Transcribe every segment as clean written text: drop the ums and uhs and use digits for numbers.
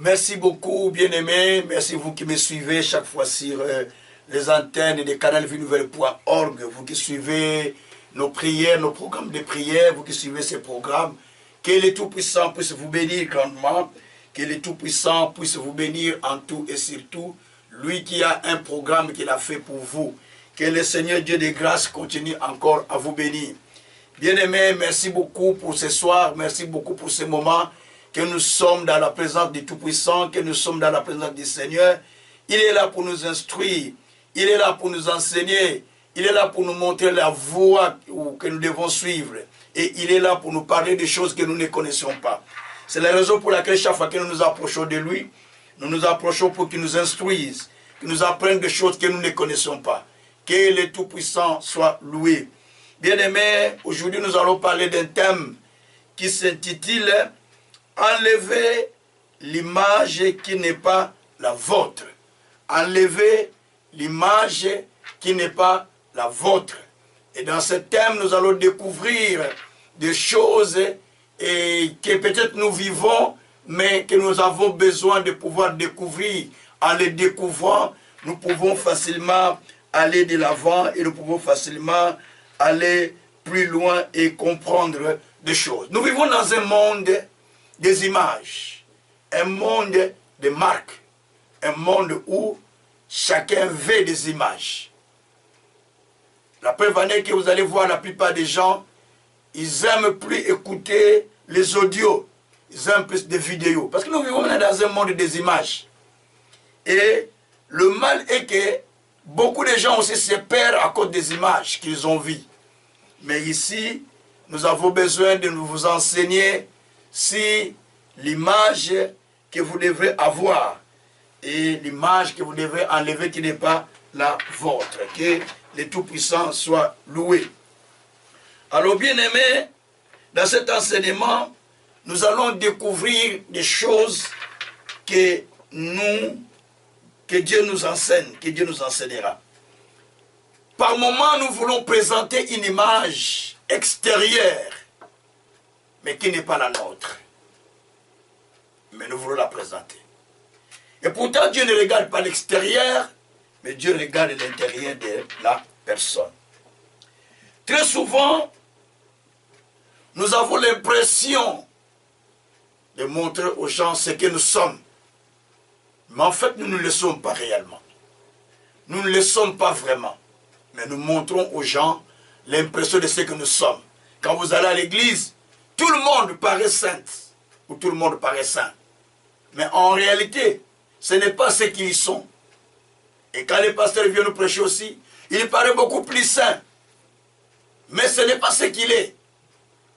Merci beaucoup, bien-aimés. Merci vous qui me suivez chaque fois sur les antennes des canaux vienouvelle.org. Vous qui suivez nos prières, nos programmes de prière, vous qui suivez ces programmes. Que le Tout-Puissant puisse vous bénir grandement. Que le Tout-Puissant puisse vous bénir en tout et surtout. Lui qui a un programme qu'il a fait pour vous. Que le Seigneur Dieu de grâce continue encore à vous bénir. Bien-aimés, merci beaucoup pour ce soir. Merci beaucoup pour ce moment. Que nous sommes dans la présence du Tout-Puissant, que nous sommes dans la présence du Seigneur. Il est là pour nous instruire, il est là pour nous enseigner, il est là pour nous montrer la voie que nous devons suivre. Et il est là pour nous parler des choses que nous ne connaissons pas. C'est la raison pour laquelle chaque fois que nous nous approchons de lui, nous nous approchons pour qu'il nous instruise, qu'il nous apprenne des choses que nous ne connaissons pas. Que le Tout-Puissant soit loué. Bien-aimés, aujourd'hui nous allons parler d'un thème qui s'intitule enlever l'image qui n'est pas la vôtre. Enlever l'image qui n'est pas la vôtre. Et dans ce thème, nous allons découvrir des choses que peut-être nous vivons, mais que nous avons besoin de pouvoir découvrir. En les découvrant, nous pouvons facilement aller de l'avant et nous pouvons facilement aller plus loin et comprendre des choses. Nous vivons dans un monde des images, un monde de marques, un monde où chacun veut des images. La preuve en est que vous allez voir la plupart des gens, ils n'aiment plus écouter les audios, ils aiment plus des vidéos. Parce que nous vivons maintenant dans un monde des images. Et le mal est que beaucoup de gens aussi se perdent à cause des images qu'ils ont vues. Mais ici, nous avons besoin de vous enseigner si l'image que vous devrez avoir et l'image que vous devrez enlever qui n'est pas la vôtre. Que le Tout-Puissant soit loué. Alors bien aimés, dans cet enseignement, nous allons découvrir des choses que Dieu nous enseigne, que Dieu nous enseignera. Par moments, nous voulons présenter une image extérieure, mais qui n'est pas la nôtre. Mais nous voulons la présenter. Et pourtant, Dieu ne regarde pas l'extérieur, mais Dieu regarde l'intérieur de la personne. Très souvent, nous avons l'impression de montrer aux gens ce que nous sommes. Mais en fait, nous ne le sommes pas réellement. Nous ne le sommes pas vraiment. Mais nous montrons aux gens l'impression de ce que nous sommes. Quand vous allez à l'église, tout le monde paraît saint ou tout le monde paraît saint. Mais en réalité, ce n'est pas ce qu'ils sont. Et quand les pasteurs viennent nous prêcher aussi, il paraît beaucoup plus saint. Mais ce n'est pas ce qu'il est.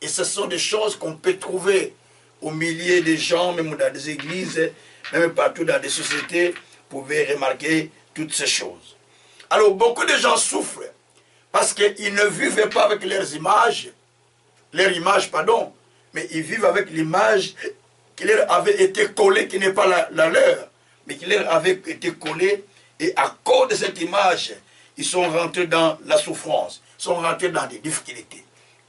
Et ce sont des choses qu'on peut trouver au milieu des gens, même dans des églises, même partout dans des sociétés. Vous pouvez remarquer toutes ces choses. Alors, beaucoup de gens souffrent parce qu'ils ne vivent pas avec leurs images, mais ils vivent avec l'image qui leur avait été collée, qui n'est pas la leur, mais qui leur avait été collée, et à cause de cette image, ils sont rentrés dans la souffrance, ils sont rentrés dans des difficultés.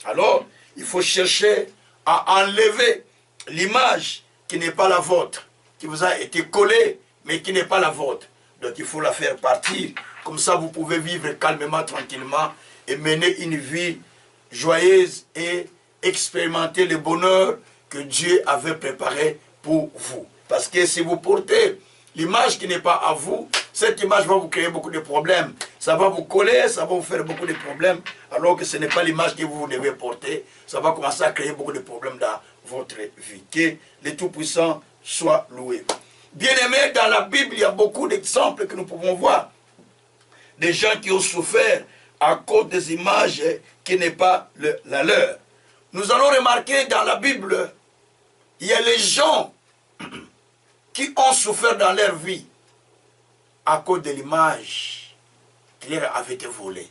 Alors, il faut chercher à enlever l'image qui n'est pas la vôtre, qui vous a été collée, mais qui n'est pas la vôtre. Donc, il faut la faire partir. Comme ça, vous pouvez vivre calmement, tranquillement, et mener une vie joyeuse et expérimenter le bonheur que Dieu avait préparé pour vous. Parce que si vous portez l'image qui n'est pas à vous, cette image va vous créer beaucoup de problèmes. Ça va vous coller, ça va vous faire beaucoup de problèmes, alors que ce n'est pas l'image que vous devez porter. Ça va commencer à créer beaucoup de problèmes dans votre vie. Que le Tout-Puissant soit loué. Bien-aimés, dans la Bible, il y a beaucoup d'exemples que nous pouvons voir. Des gens qui ont souffert à cause des images qui n'est pas la leur. Nous allons remarquer dans la Bible, il y a les gens qui ont souffert dans leur vie à cause de l'image qui leur avait été volée.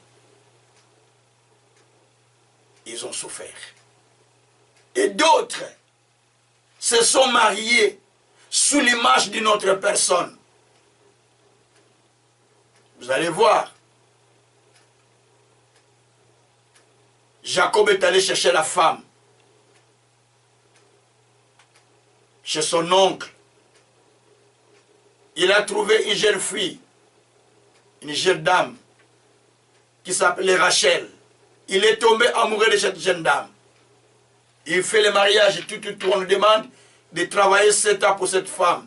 Ils ont souffert. Et d'autres se sont mariés sous l'image d'une autre personne. Vous allez voir. Jacob est allé chercher la femme chez son oncle. il a trouvé une jeune fille, une jeune dame, qui s'appelait Rachel. Il est tombé amoureux de cette jeune dame. Il fait le mariage et tout, on lui demande de travailler 7 ans pour cette femme.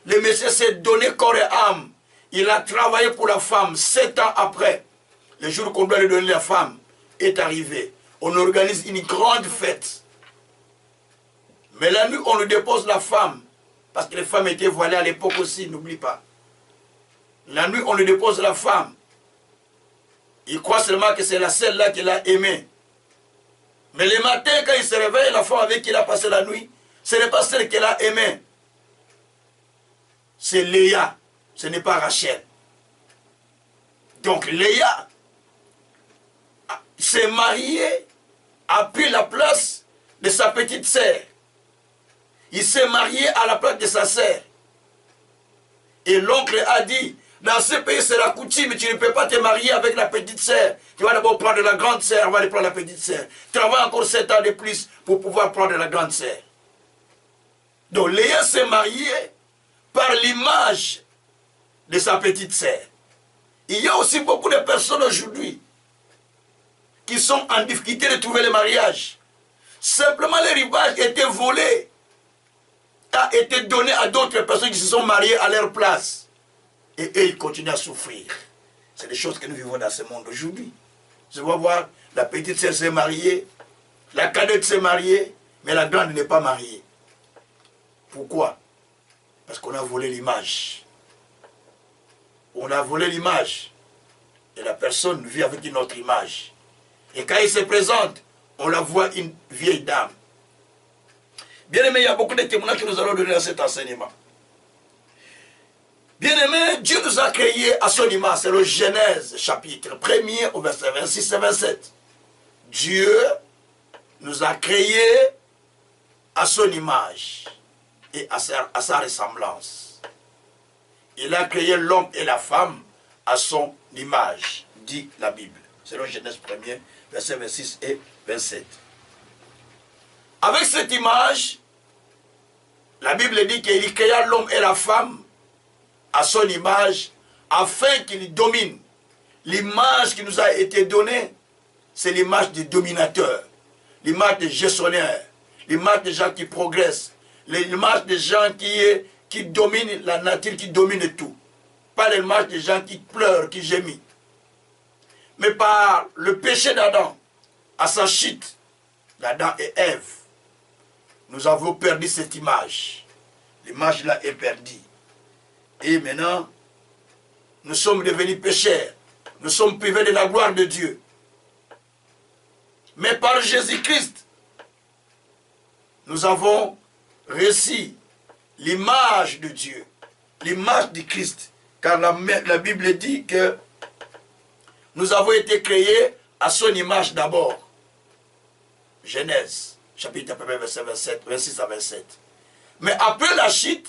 Le monsieur s'est donné corps et âme. Il a travaillé pour la femme 7 ans après. Le jour qu'on doit lui donner la femme est arrivé. On organise une grande fête. Mais la nuit, on lui dépose la femme. Parce que les femmes étaient voilées à l'époque aussi, n'oublie pas. La nuit, on lui dépose la femme. Il croit seulement que c'est la celle-là qu'il a aimée. Mais le matin, quand il se réveille, la femme avec qui il a passé la nuit, ce n'est pas celle qu'il a aimée. C'est Léa, ce n'est pas Rachel. Donc Léa s'est mariée, a pris la place de sa petite sœur. Il s'est marié à la place de sa sœur. Et l'oncle a dit, dans ce pays c'est la coutume, tu ne peux pas te marier avec la petite sœur. Tu vas d'abord prendre la grande sœur avant de prendre la petite sœur. Travaille encore 7 ans de plus pour pouvoir prendre la grande sœur. Donc Léa s'est mariée par l'image de sa petite sœur. Il y a aussi beaucoup de personnes aujourd'hui qui sont en difficulté de trouver le mariage. Simplement l'héritage était volé, a été donné à d'autres personnes qui se sont mariées à leur place. Et eux, ils continuent à souffrir. C'est des choses que nous vivons dans ce monde aujourd'hui. Je vois voir, la petite sœur s'est mariée, la cadette s'est mariée, mais la grande n'est pas mariée. Pourquoi? Parce qu'on a volé l'image. On a volé l'image. Et la personne vit avec une autre image. Et quand il se présente, on la voit une vieille dame. Bien aimé, il y a beaucoup de témoignages que nous allons donner à cet enseignement. Bien aimé, Dieu nous a créés à son image. C'est le Genèse, chapitre 1er, au verset 26 et 27. Dieu nous a créés à son image et à sa ressemblance. Il a créé l'homme et la femme à son image, dit la Bible. C'est le Genèse 1er, verset 26 et 27. Avec cette image, la Bible dit qu'il créa l'homme et la femme à son image, afin qu'il domine. L'image qui nous a été donnée, c'est l'image du dominateur, l'image des gestionnaires, l'image des gens qui progressent, l'image des gens qui dominent la nature, qui dominent tout. Pas l'image des gens qui pleurent, qui gémissent. Mais par le péché d'Adam, à sa chute, d'Adam et Ève, nous avons perdu cette image. L'image là est perdue. Et maintenant, nous sommes devenus pécheurs. Nous sommes privés de la gloire de Dieu. Mais par Jésus-Christ, nous avons reçu l'image de Dieu, l'image du Christ. Car la Bible dit que nous avons été créés à son image d'abord. Genèse, chapitre 1, verset 27, 26 à 27. Mais après la chute,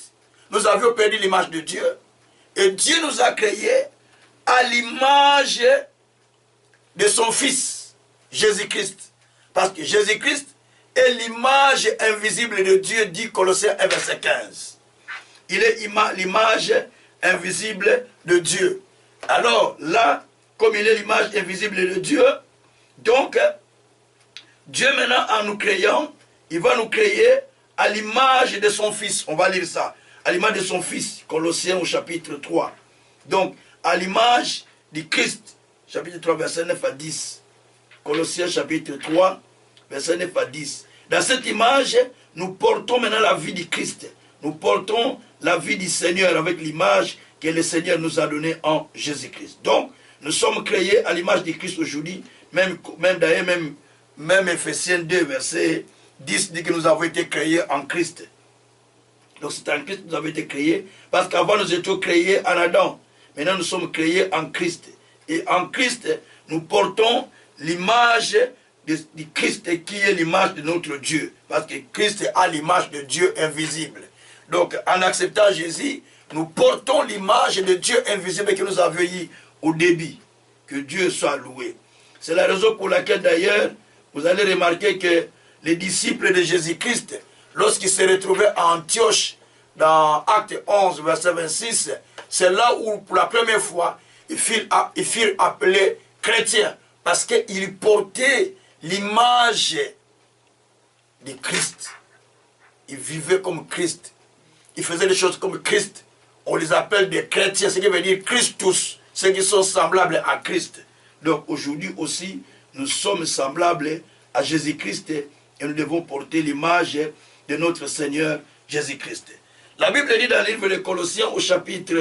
nous avions perdu l'image de Dieu. Et Dieu nous a créés à l'image de son Fils, Jésus-Christ. Parce que Jésus-Christ est l'image invisible de Dieu, dit Colossiens 1, verset 15. Il est l'image invisible de Dieu. Alors là, comme il est l'image invisible de Dieu, donc Dieu maintenant en nous créant, il va nous créer à l'image de son Fils. On va lire ça. À l'image de son Fils, Colossiens au chapitre 3. Donc, à l'image du Christ, chapitre 3, verset 9 à 10. Colossiens chapitre 3, verset 9 à 10. Dans cette image, nous portons maintenant la vie du Christ. Nous portons la vie du Seigneur avec l'image que le Seigneur nous a donnée en Jésus-Christ. Donc, nous sommes créés à l'image du Christ aujourd'hui. Même d'ailleurs, même Ephésiens 2, verset 10 dit que nous avons été créés en Christ. Donc c'est en Christ que nous avons été créés. Parce qu'avant nous étions créés en Adam. Maintenant nous sommes créés en Christ. Et en Christ, nous portons l'image du Christ qui est l'image de notre Dieu. Parce que Christ a l'image de Dieu invisible. Donc en acceptant Jésus, nous portons l'image de Dieu invisible que nous avions eu au début. Que Dieu soit loué. C'est la raison pour laquelle d'ailleurs, vous allez remarquer que les disciples de Jésus-Christ, lorsqu'ils se retrouvaient à Antioche, dans Acte 11, verset 26, c'est là où pour la première fois, ils furent appelés chrétiens parce qu'ils portaient l'image de Christ. Ils vivaient comme Christ. Ils faisaient les choses comme Christ. On les appelle des chrétiens, ce qui veut dire Christus, ceux qui sont semblables à Christ. Donc aujourd'hui aussi, nous sommes semblables à Jésus-Christ et nous devons porter l'image de notre Seigneur Jésus-Christ. La Bible dit dans le livre de Colossiens au chapitre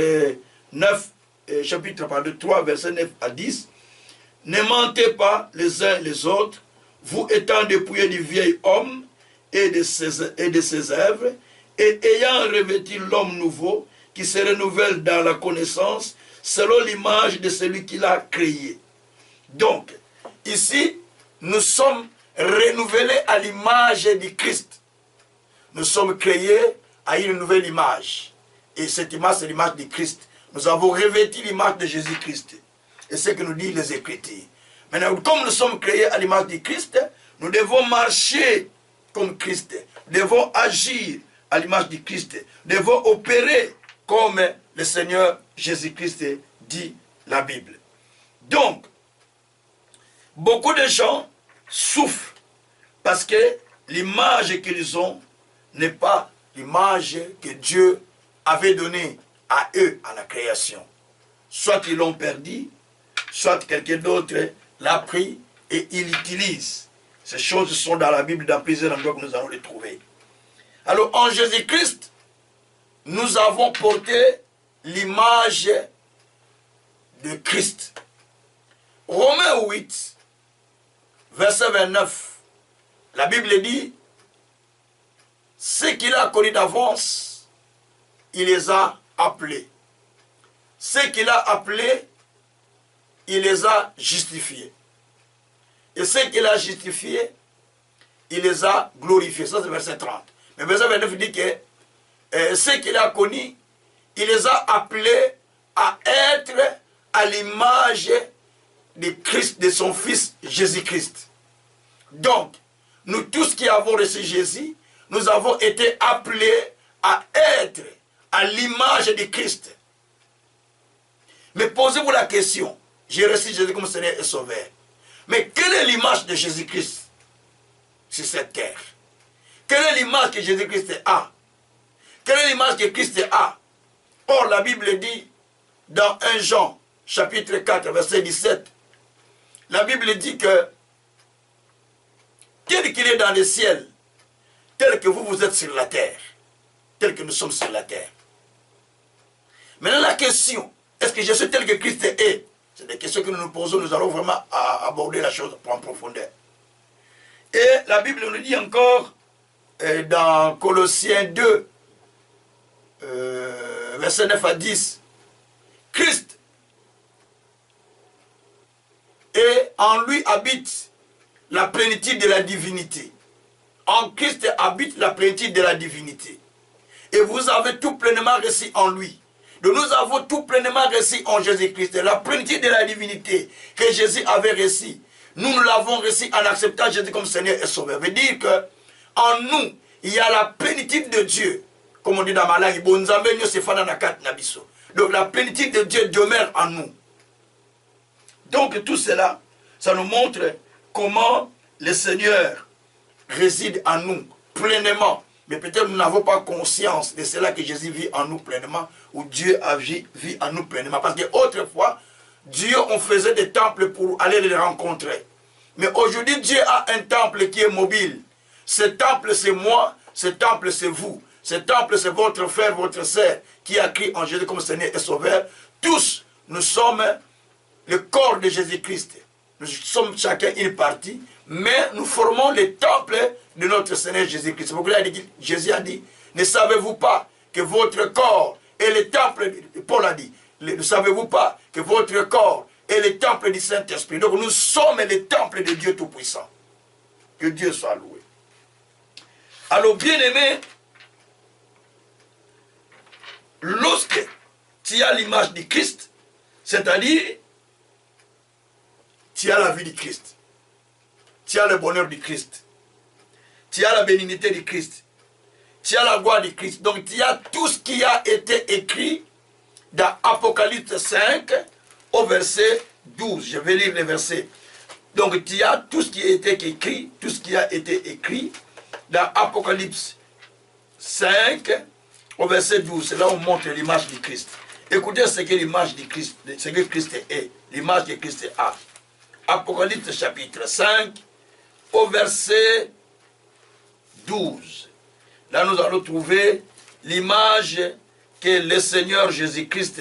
3, verset 9 à 10, « Ne mentez pas les uns les autres, vous étant dépouillés du vieil homme et de ses œuvres, et ayant revêtu l'homme nouveau, qui se renouvelle dans la connaissance, selon l'image de celui qui l'a créé. » Donc, ici, nous sommes renouvelés à l'image du Christ. Nous sommes créés à une nouvelle image. Et cette image, c'est l'image du Christ. Nous avons revêtu l'image de Jésus-Christ. Et c'est ce que nous disent les Écritures. Maintenant, comme nous sommes créés à l'image du Christ, nous devons marcher comme Christ. Nous devons agir à l'image du Christ. Nous devons opérer comme le Seigneur Jésus-Christ dit la Bible. Donc, beaucoup de gens souffrent parce que l'image qu'ils ont n'est pas l'image que Dieu avait donnée à eux à la création. Soit ils l'ont perdu, soit quelqu'un d'autre l'a pris et il l'utilise. Ces choses sont dans la Bible, dans plusieurs endroits que nous allons les trouver. Alors en Jésus-Christ, nous avons porté l'image de Christ. Romains 8, verset 29, la Bible dit, ce qu'il a connu d'avance, il les a appelés. Ce qu'il a appelés, il les a justifiés. Et ce qu'il a justifiés, il les a glorifiés. Ça c'est verset 30. Mais verset 29 dit que ce qu'il a connu, il les a appelés à être à l'image de Christ, de son Fils Jésus-Christ. Donc, nous tous qui avons reçu Jésus, nous avons été appelés à être à l'image de Christ. Mais posez-vous la question, j'ai reçu Jésus comme Seigneur et Sauveur. Mais quelle est l'image de Jésus-Christ sur cette terre? Quelle est l'image que Jésus-Christ a? Quelle est l'image que Christ a? Or, la Bible dit, dans 1 Jean, chapitre 4, verset 17, la Bible dit que, tel qu'il est dans le ciel, tel que vous êtes sur la terre, tel que nous sommes sur la terre. Maintenant, la question, est-ce que je suis tel que Christ est? C'est des questions que nous nous posons, nous allons vraiment aborder la chose en profondeur. Et la Bible nous dit encore, dans Colossiens 2, verset 9 à 10, Christ, et en lui habite la plénitude de la divinité. En Christ habite la plénitude de la divinité. Et vous avez tout pleinement reçu en lui. Donc nous avons tout pleinement reçu en Jésus-Christ. La plénitude de la divinité que Jésus avait reçue, nous l'avons reçue en acceptant Jésus comme Seigneur et Sauveur. Ça veut dire qu'en nous, il y a la plénitude de Dieu. Comme on dit dans ma langue, donc la plénitude de Dieu demeure en nous. Donc tout cela, ça nous montre comment le Seigneur réside en nous pleinement. Mais peut-être nous n'avons pas conscience de cela que Jésus vit en nous pleinement, ou Dieu vit en nous pleinement. Parce qu'autrefois, Dieu, on faisait des temples pour aller les rencontrer. Mais aujourd'hui, Dieu a un temple qui est mobile. Ce temple, c'est moi, ce temple, c'est vous. Ce temple, c'est votre frère, votre sœur, qui a crié en Jésus comme Seigneur et Sauveur. Tous, nous sommes le corps de Jésus-Christ. Nous sommes chacun une partie, mais nous formons le temple de notre Seigneur Jésus-Christ. C'est pourquoi Jésus a dit, ne savez-vous pas que votre corps est le temple, Paul a dit, ne savez-vous pas que votre corps est le temple du Saint-Esprit. Donc nous sommes le temple de Dieu Tout-Puissant. Que Dieu soit loué. Alors bien-aimés, lorsque tu as l'image du Christ, c'est-à-dire tu as la vie du Christ, tu as le bonheur du Christ, tu as la bénignité du Christ, tu as la gloire de Christ. Donc tu as tout ce qui a été écrit dans Apocalypse 5 au verset 12. Je vais lire les versets. Donc tu as tout ce qui a été écrit, tout ce qui a été écrit dans Apocalypse 5 au verset 12. C'est là où on montre l'image du Christ. Écoutez ce que l'image du Christ, ce que Christ est, l'image de Christ a. Apocalypse chapitre 5 au verset 12. Là nous allons trouver l'image que le Seigneur Jésus-Christ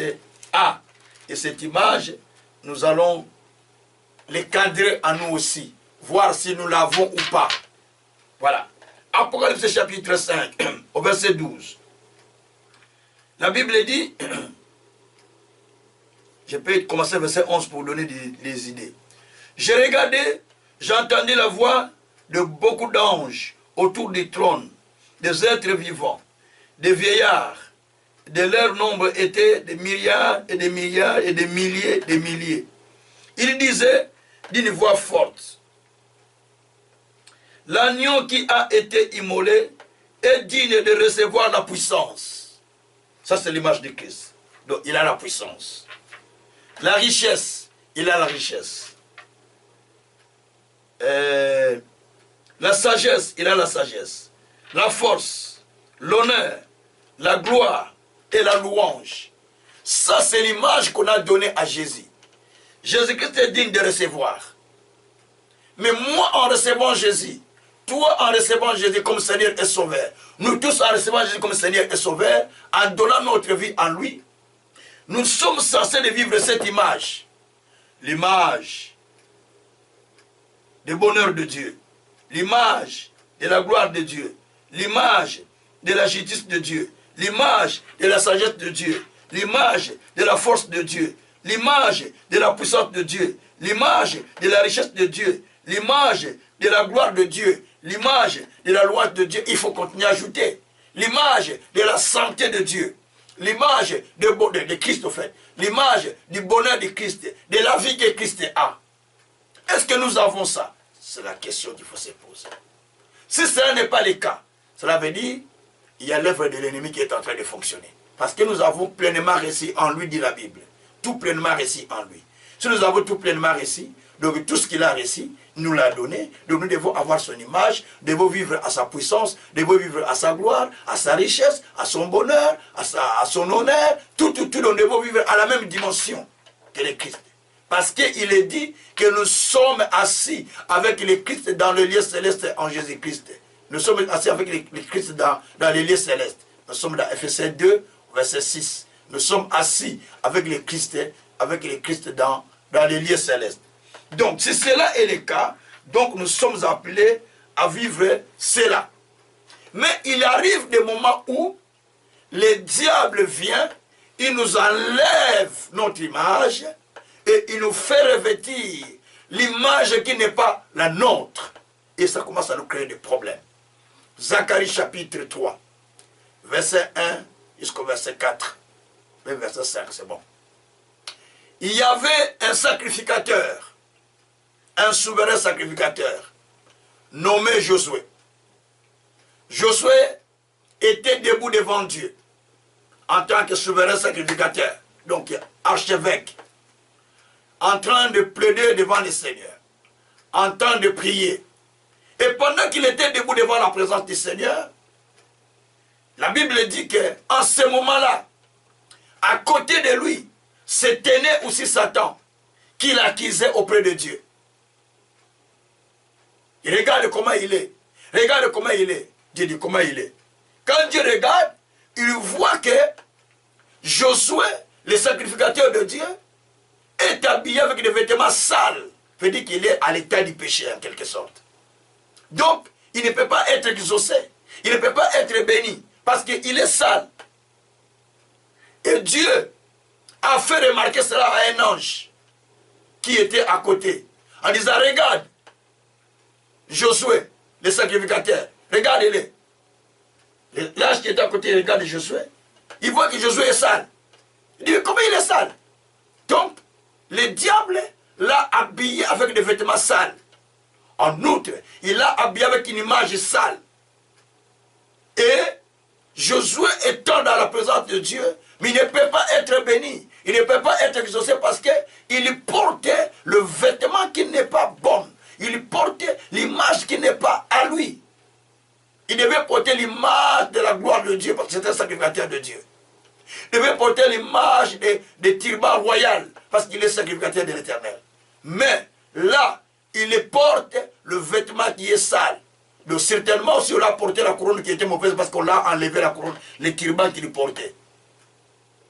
a. Et cette image, nous allons les cadrer à nous aussi, voir si nous l'avons ou pas. Voilà. Apocalypse chapitre 5, au verset 12. La Bible dit, je peux commencer verset 11 pour donner des idées. J'ai regardé, j'ai entendu la voix de beaucoup d'anges autour du trône, des êtres vivants, des vieillards. De leur nombre était des milliards et des milliards et des milliers. Ils disaient d'une voix forte, l'agneau qui a été immolé est digne de recevoir la puissance. Ça c'est l'image de Christ. Donc il a la puissance. La richesse, il a la richesse. La sagesse, il a la sagesse. La force, l'honneur, la gloire et la louange. Ça c'est l'image qu'on a donnée à Jésus. Jésus-Christ est digne de recevoir. Mais moi, en recevant Jésus, toi, en recevant Jésus comme Seigneur et Sauveur, nous tous, en recevant Jésus comme Seigneur et Sauveur, en donnant notre vie en lui, nous sommes censés de vivre cette image. L'image du bonheur de Dieu, l'image de la gloire de Dieu, l'image de la justice de Dieu, l'image de la sagesse de Dieu, l'image de la force de Dieu, l'image de la puissance de Dieu, l'image de la richesse de Dieu, l'image de la gloire de Dieu, l'image de la loi de Dieu. Il faut continuer à ajouter l'image de la santé de Dieu, l'image de Christ au fait, l'image du bonheur de Christ, de la vie que Christ a. Est-ce que nous avons ça? C'est la question qu'il faut se poser. Si cela n'est pas le cas, cela veut dire qu'il y a l'œuvre de l'ennemi qui est en train de fonctionner. Parce que nous avons pleinement réussi en lui, dit la Bible. Tout pleinement réussi en lui. Si nous avons tout pleinement réussi, donc tout ce qu'il a réussi, nous l'a donné. Donc nous devons avoir son image, devons vivre à sa puissance, devons vivre à sa gloire, à sa richesse, à son bonheur, à son honneur. Tout, nous devons vivre à la même dimension que le Christ. Parce qu'il est dit que nous sommes assis avec le Christ dans le lieu céleste en Jésus-Christ. Nous sommes assis avec le Christ dans les lieux célestes. Nous sommes dans Ephésiens 2, verset 6. Nous sommes assis avec le Christ dans les lieux célestes. Donc, si cela est le cas, donc nous sommes appelés à vivre cela. Mais il arrive des moments où le diable vient, il nous enlève notre image et il nous fait revêtir l'image qui n'est pas la nôtre. Et ça commence à nous créer des problèmes. Zacharie chapitre 3, verset 1 jusqu'au verset 4. Le verset 5, c'est bon. Il y avait un sacrificateur, un souverain sacrificateur, nommé Josué. Josué était debout devant Dieu, en tant que souverain sacrificateur, donc archevêque, en train de plaider devant le Seigneur, en train de prier. Et pendant qu'il était debout devant la présence du Seigneur, la Bible dit qu'en ce moment-là, à côté de lui, se tenait aussi Satan, qui l'accusait auprès de Dieu. Et regarde comment il est. Regarde comment il est. Dieu dit comment il est. Quand Dieu regarde, il voit que Josué, le sacrificateur de Dieu, est habillé avec des vêtements sales. Ça veut dire qu'il est à l'état du péché en quelque sorte. Donc, il ne peut pas être exaucé. Il ne peut pas être béni. Parce qu'il est sale. Et Dieu a fait remarquer cela à un ange qui était à côté. En disant, regarde, Josué, le sacrificateur, regarde-le. L'ange qui était à côté regarde Josué. Il voit que Josué est sale. Il dit, comment il est sale? Donc, le diable l'a habillé avec des vêtements sales. En outre, il l'a habillé avec une image sale. Et Josué étant dans la présence de Dieu, mais il ne peut pas être béni. Il ne peut pas être exaucé parce qu'il portait le vêtement qui n'est pas bon. Il portait l'image qui n'est pas à lui. Il devait porter l'image de la gloire de Dieu parce que c'était un sacrificateur de Dieu. Il devait porter l'image des turbans royaux parce qu'il est sacrificateur de l'Éternel. Mais là, il porte le vêtement qui est sale. Donc certainement aussi on a porté la couronne qui était mauvaise parce qu'on a enlevé la couronne, les turbans qu'il portait.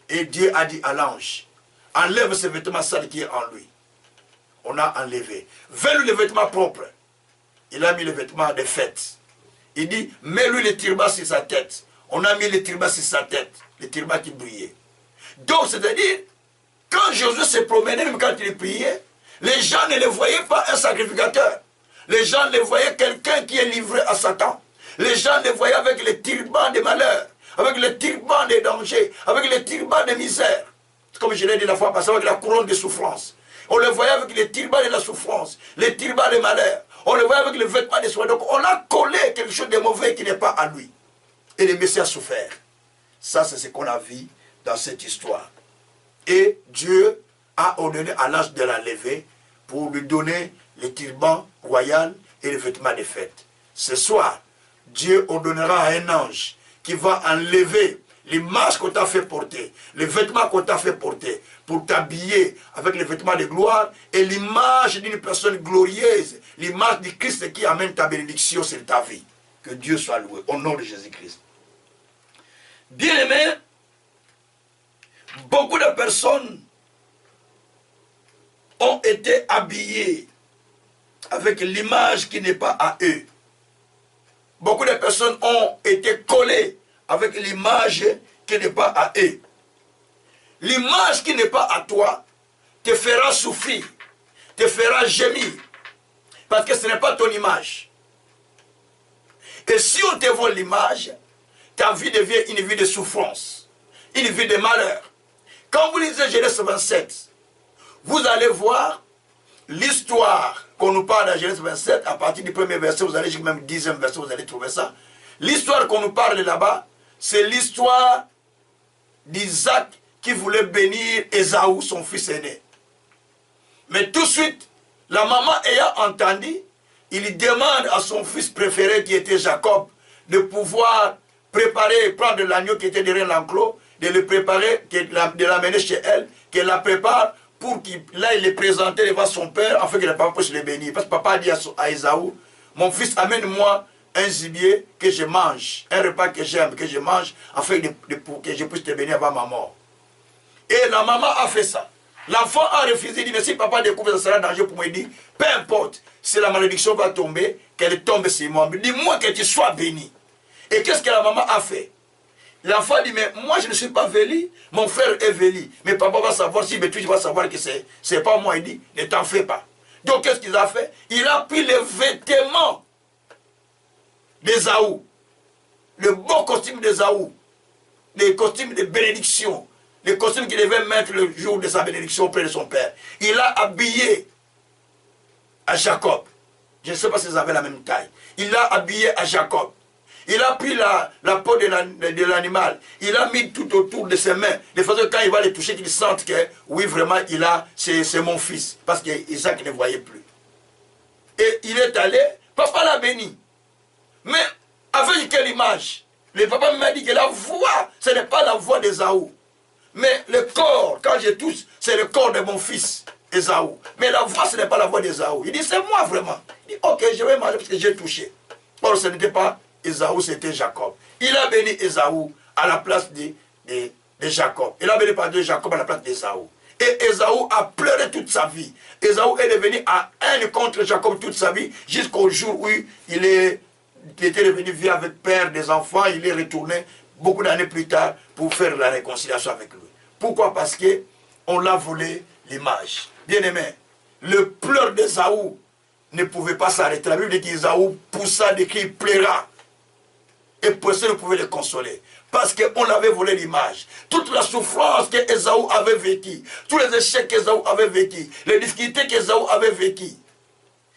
Et Dieu a dit à l'ange, enlève ce vêtement sale qui est en lui. On a enlevé. Vers lui les vêtements propres. Il a mis les vêtements de fête. Il dit, mets-lui les turbans sur sa tête. On a mis les turbans sur sa tête. Les turbans qui brillaient. Donc c'est-à-dire, quand Josué se promenait, même quand il priait, les gens ne le voyaient pas un sacrificateur. Les gens le voyaient quelqu'un qui est livré à Satan. Les gens le voyaient avec les turbans de malheur, avec les turbans de danger, avec les turbans de misère. Comme je l'ai dit la fois passée, avec la couronne de souffrance. On le voyait avec les turbans de la souffrance, les turbans de malheur. On le voyait avec les vêtements de soins. Donc on a collé quelque chose de mauvais qui n'est pas à lui. Et le Messie a souffert. Ça, c'est ce qu'on a vu dans cette histoire. Et Dieu a ordonné à l'ange de la lever pour lui donner les turbans royaux et les vêtements de fête. Ce soir, Dieu ordonnera à un ange qui va enlever l'image qu'on t'a fait porter, les vêtements qu'on t'a fait porter, pour t'habiller avec les vêtements de gloire et l'image d'une personne glorieuse, l'image du Christ qui amène ta bénédiction sur ta vie. Que Dieu soit loué, au nom de Jésus-Christ. Bien-aimés, beaucoup de personnes ont été habillées avec l'image qui n'est pas à eux. Beaucoup de personnes ont été collées avec l'image qui n'est pas à eux. L'image qui n'est pas à toi te fera souffrir, te fera gémir, parce que ce n'est pas ton image. Et si on te vole l'image, ta vie devient une vie de souffrance, une vie de malheur. Quand vous lisez Genèse 27, vous allez voir l'histoire qu'on nous parle dans Genèse 27, à partir du premier verset, vous allez jusqu'au même 10e verset, vous allez trouver ça. L'histoire qu'on nous parle là-bas, c'est l'histoire d'Isaac qui voulait bénir Ésaü, son fils aîné. Mais tout de suite, la maman ayant entendu, il demande à son fils préféré qui était Jacob de pouvoir préparer, prendre l'agneau qui était derrière l'enclos, de le préparer, de l'amener chez elle, qu'elle la prépare pour qu'il aille le présenter devant son père afin que le papa puisse le bénir. Parce que papa a dit à Ésaü, mon fils, amène-moi un gibier que je mange, un repas que j'aime, que je mange, afin pour que je puisse te bénir avant ma mort. Et la maman a fait ça. L'enfant a refusé, il dit, mais si papa découvre, ça sera dangereux pour moi. Il dit, peu importe, si la malédiction va tomber, qu'elle tombe sur moi. Dis-moi que tu sois béni. Et qu'est-ce que la maman a fait? L'enfant dit, mais moi je ne suis pas veli, mon frère est veli. Mais papa va savoir, si mais tu vas savoir que c'est pas moi. Il dit, ne t'en fais pas. Donc qu'est-ce qu'il a fait? Il a pris les vêtements d'Ésaü, le beau costume d'Ésaü, les costumes de bénédiction, les costumes qu'il devait mettre le jour de sa bénédiction auprès de son père. Il a habillé à Jacob. Je ne sais pas s'ils avaient la même taille. Il a habillé à Jacob. Il a pris la peau de l'animal. Il a mis tout autour de ses mains. De façon que quand il va les toucher, qu'il sente que, oui, vraiment, c'est mon fils. Parce qu'Isaac ne voyait plus. Et il est allé, papa l'a béni. Mais avec quelle image? Le papa m'a dit que la voix, ce n'est pas la voix d'Ésaü. Mais le corps, quand je touche, c'est le corps de mon fils, Ésaü. Mais la voix, ce n'est pas la voix d'Ésaü. Il dit, c'est moi vraiment. Il dit, ok, je vais manger parce que j'ai touché. Or, ce n'était pas Ésaü, c'était Jacob. Il a béni Ésaü à la place de Jacob. Il a béni par Dieu Jacob à la place d'Ésaü. Et Ésaü a pleuré toute sa vie. Ésaü est devenu à haine contre Jacob toute sa vie, jusqu'au jour où il était devenu vieux avec père des enfants. Il est retourné beaucoup d'années plus tard pour faire la réconciliation avec lui. Pourquoi? Parce qu'on l'a volé l'image. Bien-aimé, le pleur d'Ésaü ne pouvait pas s'arrêter. La Bible dit qu'Ésaü poussa des cris, il pleura. Et personne ne pouvait le consoler. Parce qu'on avait volé l'image. Toute la souffrance qu'Ésaü avait vécue, tous les échecs qu'Ésaü avait vécus, les difficultés qu'Ésaü avait vécues,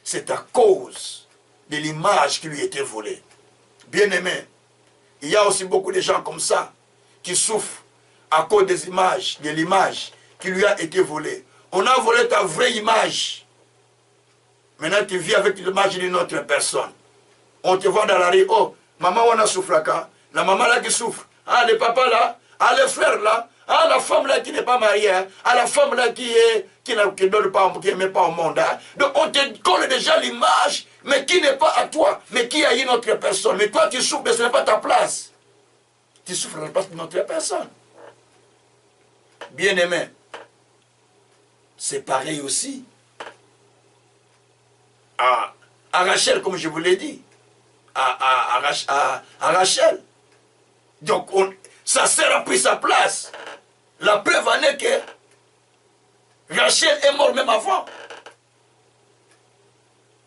c'est à cause de l'image qui lui était volée. Bien-aimé, Il y a aussi beaucoup de gens comme ça qui souffrent à cause des images, de l'image qui lui a été volée. On a volé ta vraie image. Maintenant, tu vis avec l'image d'une autre personne. On te voit dans la rue, oh, maman, on a souffert là. La maman là qui souffre. Ah, le papa là. Ah, le frère là. Ah, la femme là qui n'est pas mariée. Hein. Ah, la femme là qui ne donne pas, qui n'est pas au monde. Hein. Donc, on te colle déjà l'image, mais qui n'est pas à toi, mais qui a une autre personne. Mais toi, tu souffres, mais ce n'est pas ta place. Tu souffres à la place d'une autre personne. Bien-aimé, c'est pareil aussi. À Rachel, comme je vous l'ai dit. À Rachel. Donc, sa sœur a pris sa place. La preuve en est que Rachel est morte même avant.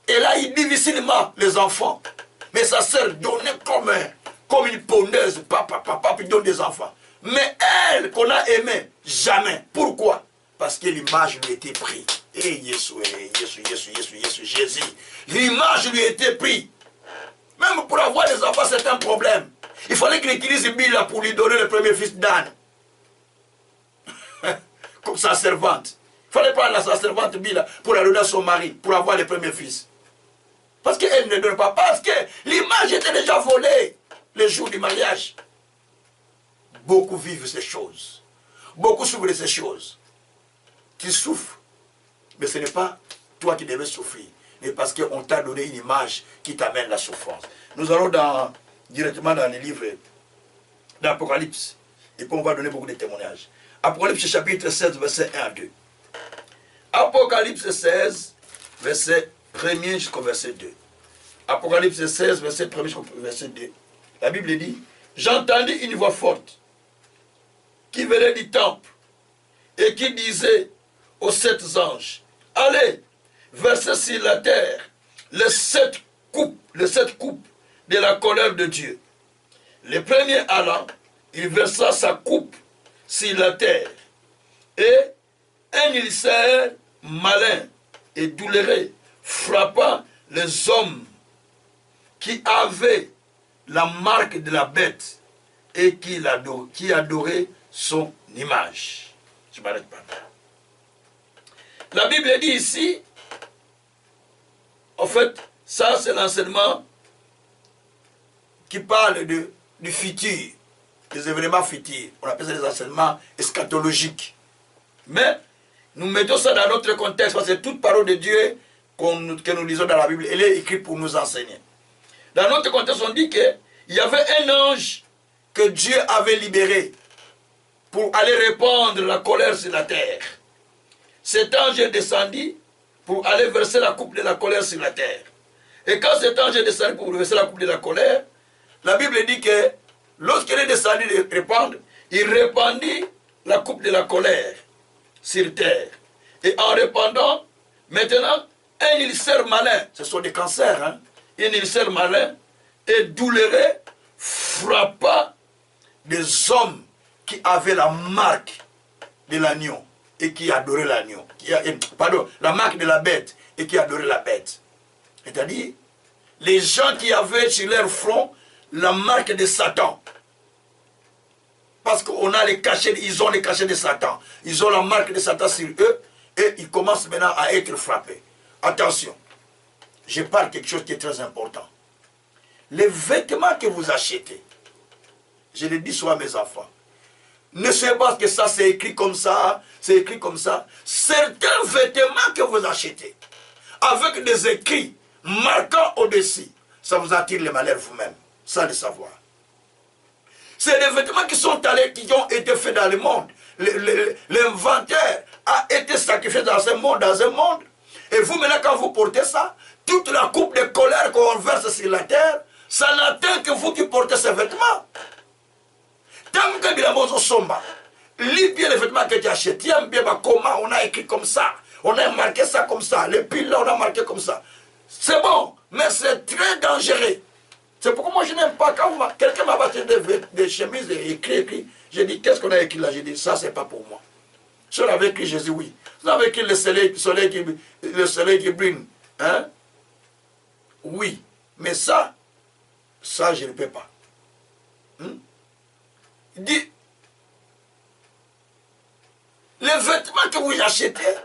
Elle a eu difficilement les enfants. Mais sa sœur donnait comme une pondeuse. Papa, puis donne des enfants. Mais elle, qu'on a aimée, jamais. Pourquoi? Parce que l'image lui était prise. Et Jésus, Jésus. L'image lui était prise. Même pour avoir des enfants, c'est un problème. Il fallait qu'il utilise Bila pour lui donner le premier fils d'Anne. Comme sa servante. Il fallait prendre sa servante Bila pour la donner à son mari, pour avoir le premier fils. Parce qu'elle ne donne pas. Parce que l'image était déjà volée le jour du mariage. Beaucoup vivent ces choses. Beaucoup souffrent de ces choses. Tu souffres. Mais ce n'est pas toi qui devais souffrir. Mais parce qu'on t'a donné une image qui t'amène la souffrance. Nous allons directement dans les livres d'Apocalypse. Et puis on va donner beaucoup de témoignages. Apocalypse chapitre 16, verset 1 à 2. Apocalypse 16, verset 1er jusqu'au verset 2. Apocalypse 16, verset 1er jusqu'au verset 2. La Bible dit, j'entendis une voix forte qui venait du temple et qui disait aux 7 anges, allez, versez sur la terre les 7 coupes de la colère de Dieu. Le premier allant, il versa sa coupe sur la terre. Et un ulcère malin et douloureux frappa les hommes qui avaient la marque de la bête et qui adoraient son image. Je m'arrête pas. La Bible dit ici, en fait, ça c'est l'enseignement qui parle du futur, des événements futurs. On appelle ça des enseignements eschatologiques. Mais nous mettons ça dans notre contexte parce que toute parole de Dieu que nous lisons dans la Bible, elle est écrite pour nous enseigner. Dans notre contexte, on dit qu'il y avait un ange que Dieu avait libéré pour aller répandre la colère sur la terre. Cet ange est descendu pour aller verser la coupe de la colère sur la terre. Et quand cet ange est descendu pour verser la coupe de la colère, la Bible dit que lorsqu'il est descendu de répandre, il répandit la coupe de la colère sur terre. Et en répandant, maintenant, un ulcère malin, ce sont des cancers, hein, un ulcère malin et douloureux frappa des hommes qui avaient la marque de l'agneau et qui adoraient l'agneau. Pardon, la marque de la bête et qui adoraient la bête. C'est-à-dire, les gens qui avaient sur leur front la marque de Satan. Parce qu'on a les cachets, ils ont les cachets de Satan. Ils ont la marque de Satan sur eux et ils commencent maintenant à être frappés. Attention, je parle quelque chose qui est très important. Les vêtements que vous achetez, je le dis souvent à mes enfants, ne savez pas que ça c'est écrit comme ça, c'est écrit comme ça. Certains vêtements que vous achetez, avec des écrits marquants au-dessus, ça vous attire le malheur vous-même, sans le savoir. C'est des vêtements qui sont allés, qui ont été faits dans le monde. L'inventeur a été sacrifié dans un monde, et vous maintenant quand vous portez ça, toute la coupe de colère qu'on verse sur la terre, ça n'atteint que vous qui portez ces vêtements. Tant que Bilamozo Somba, lis bien les vêtements que tu achètes, tiens bien comment on a écrit comme ça, on a marqué ça comme ça, les piles là on a marqué comme ça. C'est bon, mais c'est très dangereux. C'est pourquoi moi je n'aime pas quand quelqu'un m'a battu des chemises et écrit. J'ai dit, qu'est-ce qu'on a écrit là? J'ai dit, ça c'est pas pour moi. Si on avait écrit Jésus, oui. Si on avait écrit le soleil qui brille, hein? Oui. Mais ça je ne peux pas. Il dit, les vêtements que vous achetez,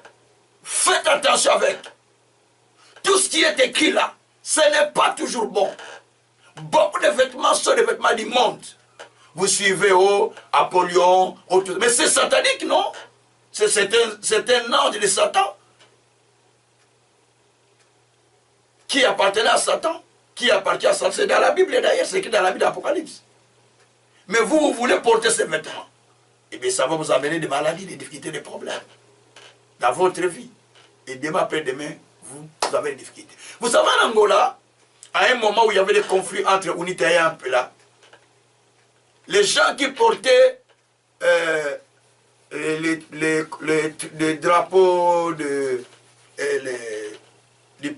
faites attention avec. Tout ce qui est écrit là, ce n'est pas toujours bon. Beaucoup de vêtements sont des vêtements du monde. Vous suivez Apollyon, mais c'est satanique, non? C'est un ordre de Satan. Qui appartenait à Satan? Qui appartient à Satan? C'est dans la Bible d'ailleurs, c'est écrit dans la Bible d'Apocalypse. Mais vous voulez porter ces vêtements. Eh bien, ça va vous amener des maladies, des difficultés, des problèmes dans votre vie. Et demain après demain, vous avez des difficultés. Vous savez, en Angola, à un moment où il y avait des conflits entre Unité et Ampela, les gens qui portaient les drapeaux du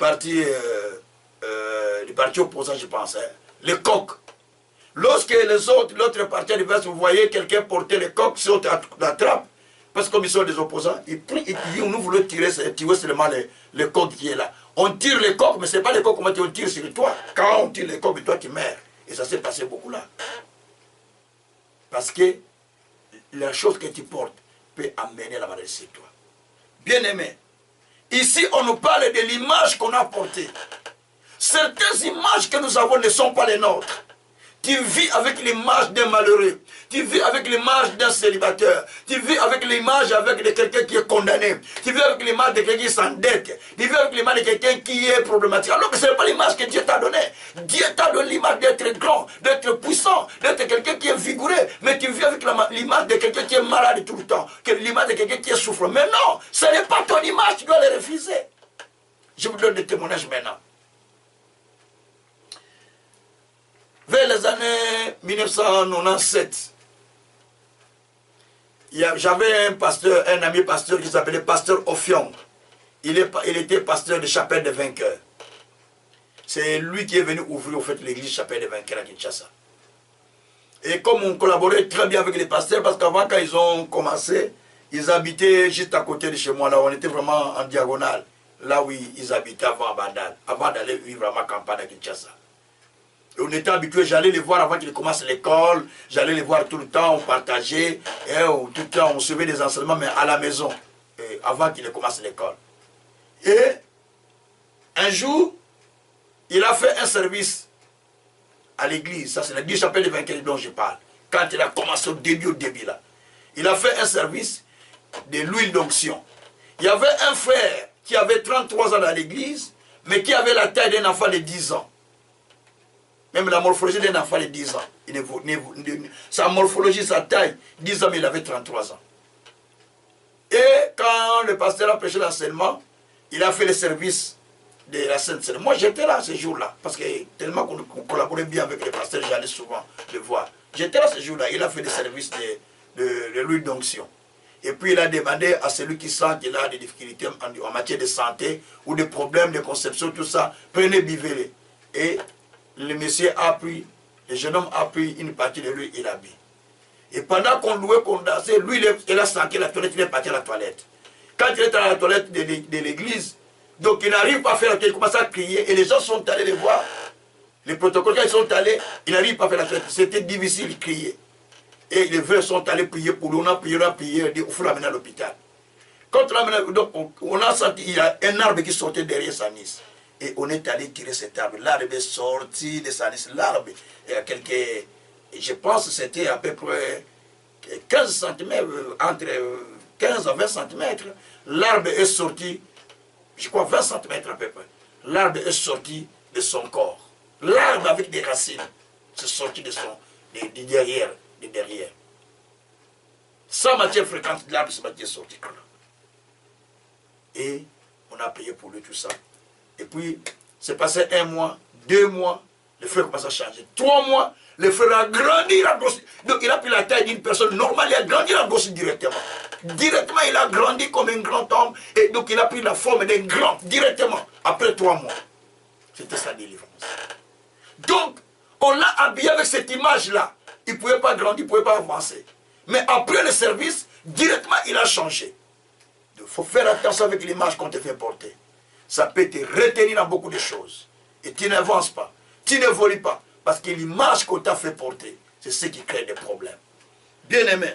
parti opposant, je pense, hein, les coqs. Lorsque l'autre parti adverse, vous voyez quelqu'un porter les coqs sur la trappe, parce que comme ils sont des opposants, ils disent, nous voulons tirer seulement les coqs qui est là. On tire les coqs, mais ce n'est pas les coqs comment on tire sur toi. Quand on tire les coqs, c'est toi qui meurs. Et ça s'est passé beaucoup là. Parce que la chose que tu portes peut amener la maladie sur toi. Bien aimé, ici on nous parle de l'image qu'on a portée. Certaines images que nous avons ne sont pas les nôtres. Tu vis avec l'image d'un malheureux. Tu vis avec l'image d'un célibataire. Tu vis avec l'image de quelqu'un qui est condamné. Tu vis avec l'image de quelqu'un qui s'endette. Tu vis avec l'image de quelqu'un qui est problématique. Alors que ce n'est pas l'image que Dieu t'a donnée. Dieu t'a donné l'image d'être grand, d'être puissant, d'être quelqu'un qui est vigoureux. Mais tu vis avec l'image de quelqu'un qui est malade tout le temps. L'image de quelqu'un qui est souffrant. Mais non, ce n'est pas ton image, tu dois le refuser. Je vous donne des témoignages maintenant. Vers les années 1997, j'avais un ami pasteur qui s'appelait Pasteur Ophiong. Il était pasteur de Chapelle des Vainqueurs. C'est lui qui est venu ouvrir au fait l'église Chapelle des Vainqueurs à Kinshasa. Et comme on collaborait très bien avec les pasteurs, parce qu'avant quand ils ont commencé, ils habitaient juste à côté de chez moi, là on était vraiment en diagonale, là où ils habitaient avant Bandal, avant d'aller vivre à ma campagne à Kinshasa. Et on était habitués, j'allais les voir avant qu'ils commencent l'école, j'allais les voir tout le temps, on partageait, et tout le temps on recevait des enseignements, mais à la maison, avant qu'ils commencent l'école. Et un jour, il a fait un service à l'église, ça c'est l'église Chapelle des Vainqueurs dont je parle, quand il a commencé au début là. Il a fait un service de l'huile d'onction. Il y avait un frère qui avait 33 ans dans l'église, mais qui avait la taille d'un enfant de 10 ans. Même la morphologie d'un enfant de 10 ans. Sa morphologie, sa taille, 10 ans, mais il avait 33 ans. Et quand le pasteur a prêché l'enseignement, il a fait le service de la Sainte Seine. Moi, j'étais là ce jour-là, parce que tellement qu'on collaborait bien avec les pasteurs, j'allais souvent le voir. J'étais là ce jour-là, il a fait le service de l'huile d'onction. Et puis il a demandé à celui qui sent qu'il a des difficultés en matière de santé, ou des problèmes de conception, tout ça, prenez buvez-les. Et le monsieur a pris, le jeune homme a pris une partie de lui, il a bu. Et pendant qu'on louait, qu'on dansait, lui, il a senti la toilette, il est parti à la toilette. Quand il est à la toilette de l'église, donc il n'arrive pas à faire la toilette, il commence à crier, et les gens sont allés les voir. Les protocoles, quand ils sont allés, il n'arrive pas à faire la toilette. C'était difficile de crier. Et les frères sont allés prier pour lui, on a prié, il faut l'amener à l'hôpital. Quand on l'a amené, donc on a senti, il y a un arbre qui sortait derrière sa niche. Et on est allé tirer cet arbre. L'arbre est sorti de sa niche. L'arbre, je pense que c'était à peu près 15 cm, entre 15 à 20 cm. L'arbre est sorti, je crois 20 cm à peu près. L'arbre est sorti de son corps. L'arbre avec des racines, c'est sorti de derrière. Sans matière fréquente, l'arbre est sorti. Et on a payé pour lui tout ça. Et puis, c'est passé 1 mois, 2 mois, le frère commence à changer. 3 mois, le frère a grandi, il a grossi. Donc, il a pris la taille d'une personne normale, il a grandi, il a grossi directement. Directement, il a grandi comme un grand homme. Et donc, il a pris la forme d'un grand, directement, après 3 mois. C'était sa délivrance. Donc, on l'a habillé avec cette image-là. Il ne pouvait pas grandir, il ne pouvait pas avancer. Mais après le service, directement, il a changé. Il faut faire attention avec l'image qu'on te fait porter. Ça peut te retenir dans beaucoup de choses. Et tu n'avances pas. Tu n'évolues pas. Parce que l'image qu'on t'a fait porter, C'est ce qui crée des problèmes. Bien aimé,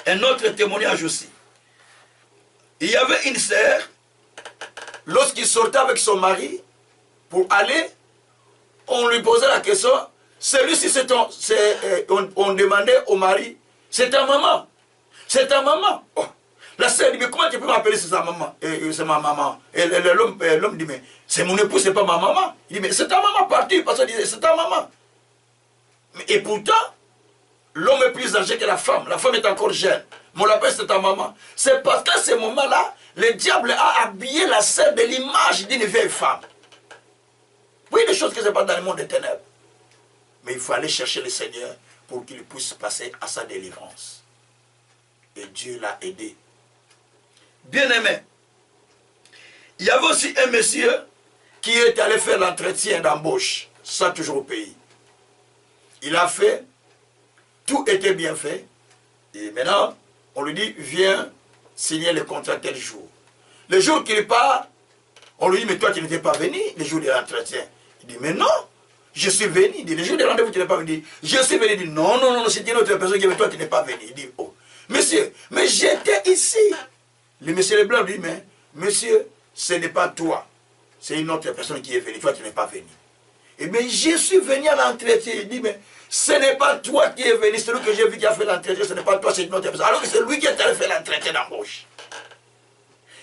un autre témoignage aussi. Il y avait une sœur, lorsqu'il sortait avec son mari pour aller, on lui posait la question, celui-ci, on demandait au mari, c'est ta maman. C'est ta maman. Oh. La sœur dit, mais comment tu peux m'appeler c'est sa maman? C'est ma maman. Et l'homme dit, mais c'est mon épouse, c'est pas ma maman. Il dit, mais c'est ta maman partie, parce qu'il disait, c'est ta maman. Et pourtant, l'homme est plus âgé que la femme. La femme est encore jeune. Mais on l'appelle, c'est ta maman. C'est parce qu'à ce moment-là, le diable a habillé la sœur de l'image d'une vieille femme. Oui, des choses qui se passent dans le monde des ténèbres. Mais il faut aller chercher le Seigneur pour qu'il puisse passer à sa délivrance. Et Dieu l'a aidé. Bien aimé, il y avait aussi un monsieur qui est allé faire l'entretien d'embauche, ça toujours au pays. Il a fait, tout était bien fait, et maintenant, on lui dit, viens signer le contrat tel jour. Le jour qu'il part, on lui dit, mais toi tu n'étais pas venu le jour de l'entretien. Il dit, mais non, je suis venu. Il dit, le jour de rendez-vous tu n'es pas venu. Je suis venu. Il dit, non, non, non, c'est une autre personne qui est venue, toi tu n'es pas venu. Il dit, oh, monsieur, mais j'étais ici. Le monsieur Leblanc dit, mais monsieur, ce n'est pas toi. C'est une autre personne qui est venue. Toi, tu n'es pas venu. Et bien, je suis venu à l'entretien. Il dit, mais ce n'est pas toi qui es venu. Celui que j'ai vu qui a fait l'entretien, ce n'est pas toi, c'est une autre personne. Alors que c'est lui qui est allé faire l'entretien d'embauche.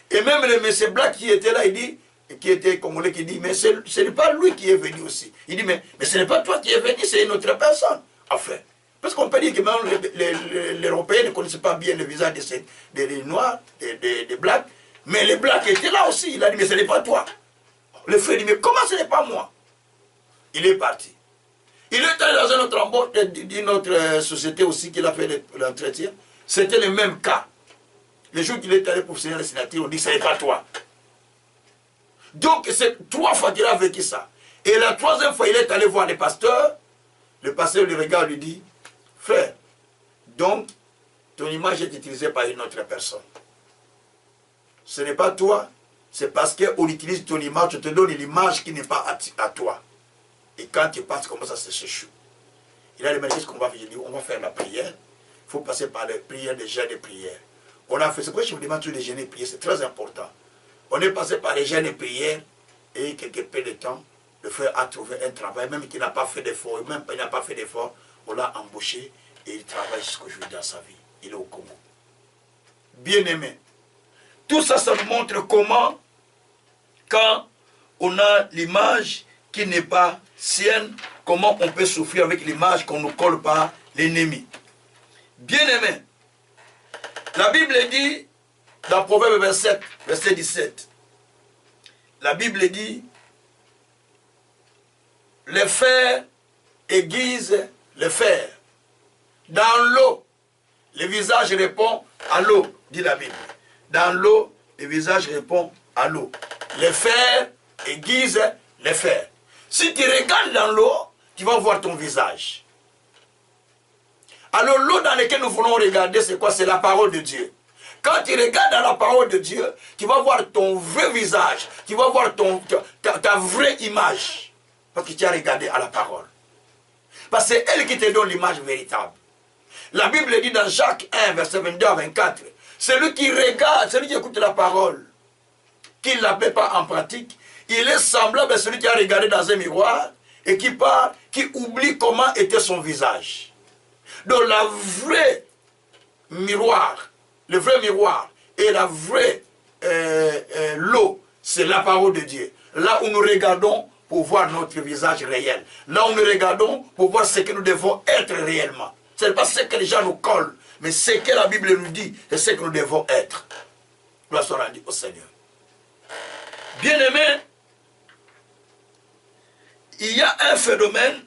Et même le monsieur Black qui était là, il dit, qui était congolais, qui dit, mais ce n'est pas lui qui est venu aussi. Il dit, mais ce n'est pas toi qui es venu, c'est une autre personne. Enfin. Parce qu'on peut dire que même les Européens ne connaissaient pas bien le visage des Noirs, des Blacks, mais les Blacks étaient là aussi. Il a dit, mais ce n'est pas toi. Le frère dit, mais comment ce n'est pas moi? Il est parti. Il est allé dans un autre embauche d'une autre société aussi qu'il a fait l'entretien. C'était le même cas. Le jour qu'il est allé pour signer la signature, on dit, ce n'est pas toi. Donc, c'est 3 fois qu'il a vécu ça. Et la 3e fois, il est allé voir le pasteur. Le pasteur lui regarde, lui dit, frère, donc, ton image est utilisée par une autre personne. Ce n'est pas toi, c'est parce qu'on utilise ton image, je te donne l'image qui n'est pas à toi. Et quand tu passes comme ça, c'est chou. Il a demandé ce qu'on va faire. Il dit, on va faire la prière. Il faut passer par les prières, les jeûnes et prières. On a fait, c'est pourquoi je vous demande tous les jeûnes et prières, c'est très important. On est passé par les jeûnes et prières, et quelques peu de temps, le frère a trouvé un travail, même qu'il n'a pas fait d'effort, même qu'il n'a pas fait d'effort, on l'a embauché et il travaille jusqu'aujourd'hui dans sa vie. Il est au Congo. Bien aimé. Tout ça, ça nous montre comment, quand on a l'image qui n'est pas sienne, comment on peut souffrir avec l'image qu'on nous colle par l'ennemi. Bien aimé. La Bible dit, dans Proverbe 27, verset 17, la Bible dit, le fer aiguise le fer. Dans l'eau, le visage répond à l'eau, dit la Bible. Dans l'eau, le visage répond à l'eau. Le fer aiguise le fer. Si tu regardes dans l'eau, tu vas voir ton visage. Alors l'eau dans laquelle nous voulons regarder, c'est quoi? C'est la parole de Dieu. Quand tu regardes dans la parole de Dieu, tu vas voir ton vrai visage. Tu vas voir ta vraie image. Parce que tu as regardé à la parole. Parce que c'est elle qui te donne l'image véritable. La Bible dit dans Jacques 1, verset 22 à 24, celui qui regarde, celui qui écoute la parole, qui ne la met pas en pratique, il est semblable à celui qui a regardé dans un miroir et qui part, qui oublie comment était son visage. Donc la vraie miroir, le vrai miroir et la vraie l'eau, c'est la parole de Dieu. Là où nous regardons pour voir notre visage réel. Là où nous regardons pour voir ce que nous devons être réellement. Ce n'est pas ce que les gens nous collent, mais ce que la Bible nous dit, c'est ce que nous devons être. Gloire soit rendue au Seigneur. Bien aimé, il y a un phénomène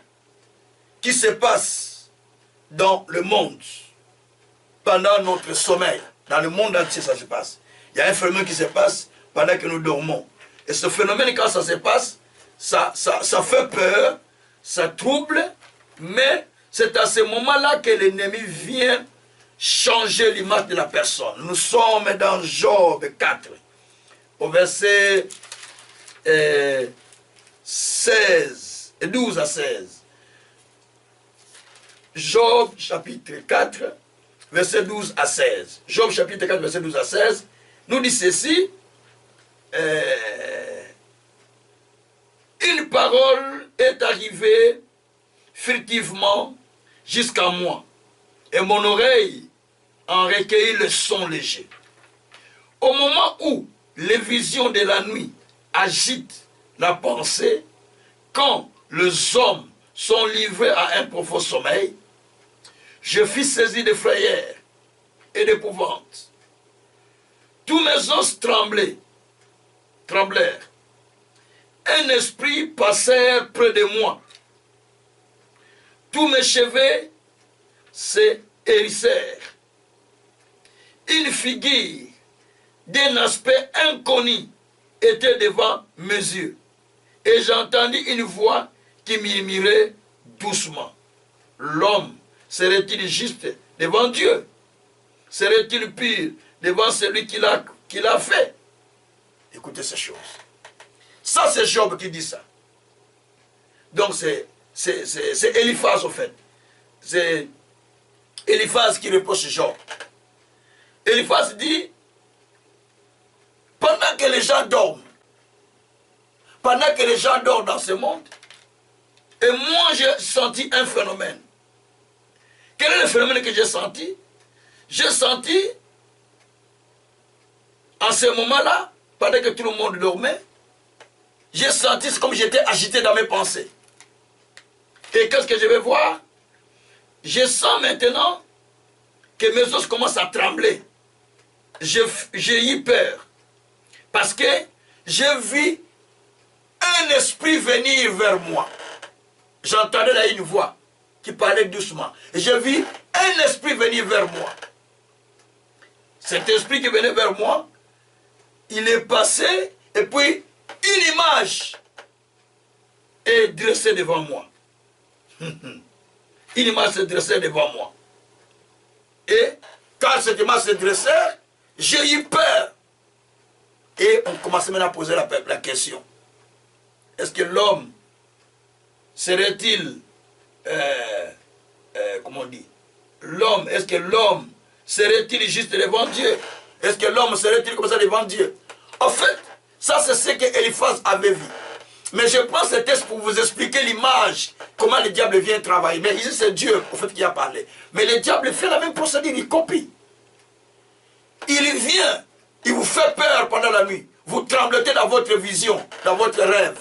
qui se passe dans le monde pendant notre sommeil. Dans le monde entier, ça se passe. Il y a un phénomène qui se passe pendant que nous dormons. Et ce phénomène, quand ça se passe, ça fait peur, ça trouble, mais c'est à ce moment-là que l'ennemi vient changer l'image de la personne. Nous sommes dans Job 4, au verset 16, et 12 à 16. Job chapitre 4, verset 12 à 16. Job chapitre 4, verset 12 à 16, nous dit ceci. Une parole est arrivée furtivement jusqu'à moi, et mon oreille en recueillit le son léger. Au moment où les visions de la nuit agitent la pensée, quand les hommes sont livrés à un profond sommeil, je fus saisi de frayeur et d'épouvante. Tous mes os tremblèrent. Un esprit passait près de moi. Tous mes cheveux se hérissèrent. Une figure d'un aspect inconnu était devant mes yeux. Et j'entendis une voix qui murmurait doucement. L'homme serait-il juste devant Dieu? Serait-il pur devant celui qui l'a fait? Écoutez ces choses. Ça, c'est Job qui dit ça. Donc, c'est Eliphaz, au fait. C'est Eliphaz qui repose sur Job. Eliphaz dit, pendant que les gens dorment, dans ce monde, et moi, j'ai senti un phénomène. Quel est le phénomène que j'ai senti? J'ai senti, en ce moment-là, pendant que tout le monde dormait, j'ai senti comme j'étais agité dans mes pensées. Et qu'est-ce que je vais voir? Je sens maintenant que mes os commencent à trembler. J'ai eu peur. Parce que j'ai vu un esprit venir vers moi. J'entendais là une voix qui parlait doucement. Et j'ai vu un esprit venir vers moi. Cet esprit qui venait vers moi, il est passé et puis une image est dressée devant moi. Une image s'est dressée devant moi. Et quand cette image s'est dressée, j'ai eu peur. Et on commençait maintenant à poser la question. Est-ce que l'homme serait-il, comment on dit, l'homme, est-ce que l'homme serait-il juste devant Dieu? Est-ce que l'homme serait-il comme ça devant Dieu? En fait, ça c'est ce que Eliphaz avait vu. Mais je prends ce texte pour vous expliquer l'image, comment le diable vient travailler. Mais ici c'est Dieu en fait qui a parlé. Mais le diable fait la même procédure, il copie. Il vient, il vous fait peur pendant la nuit. Vous tremblotez dans votre vision, dans votre rêve.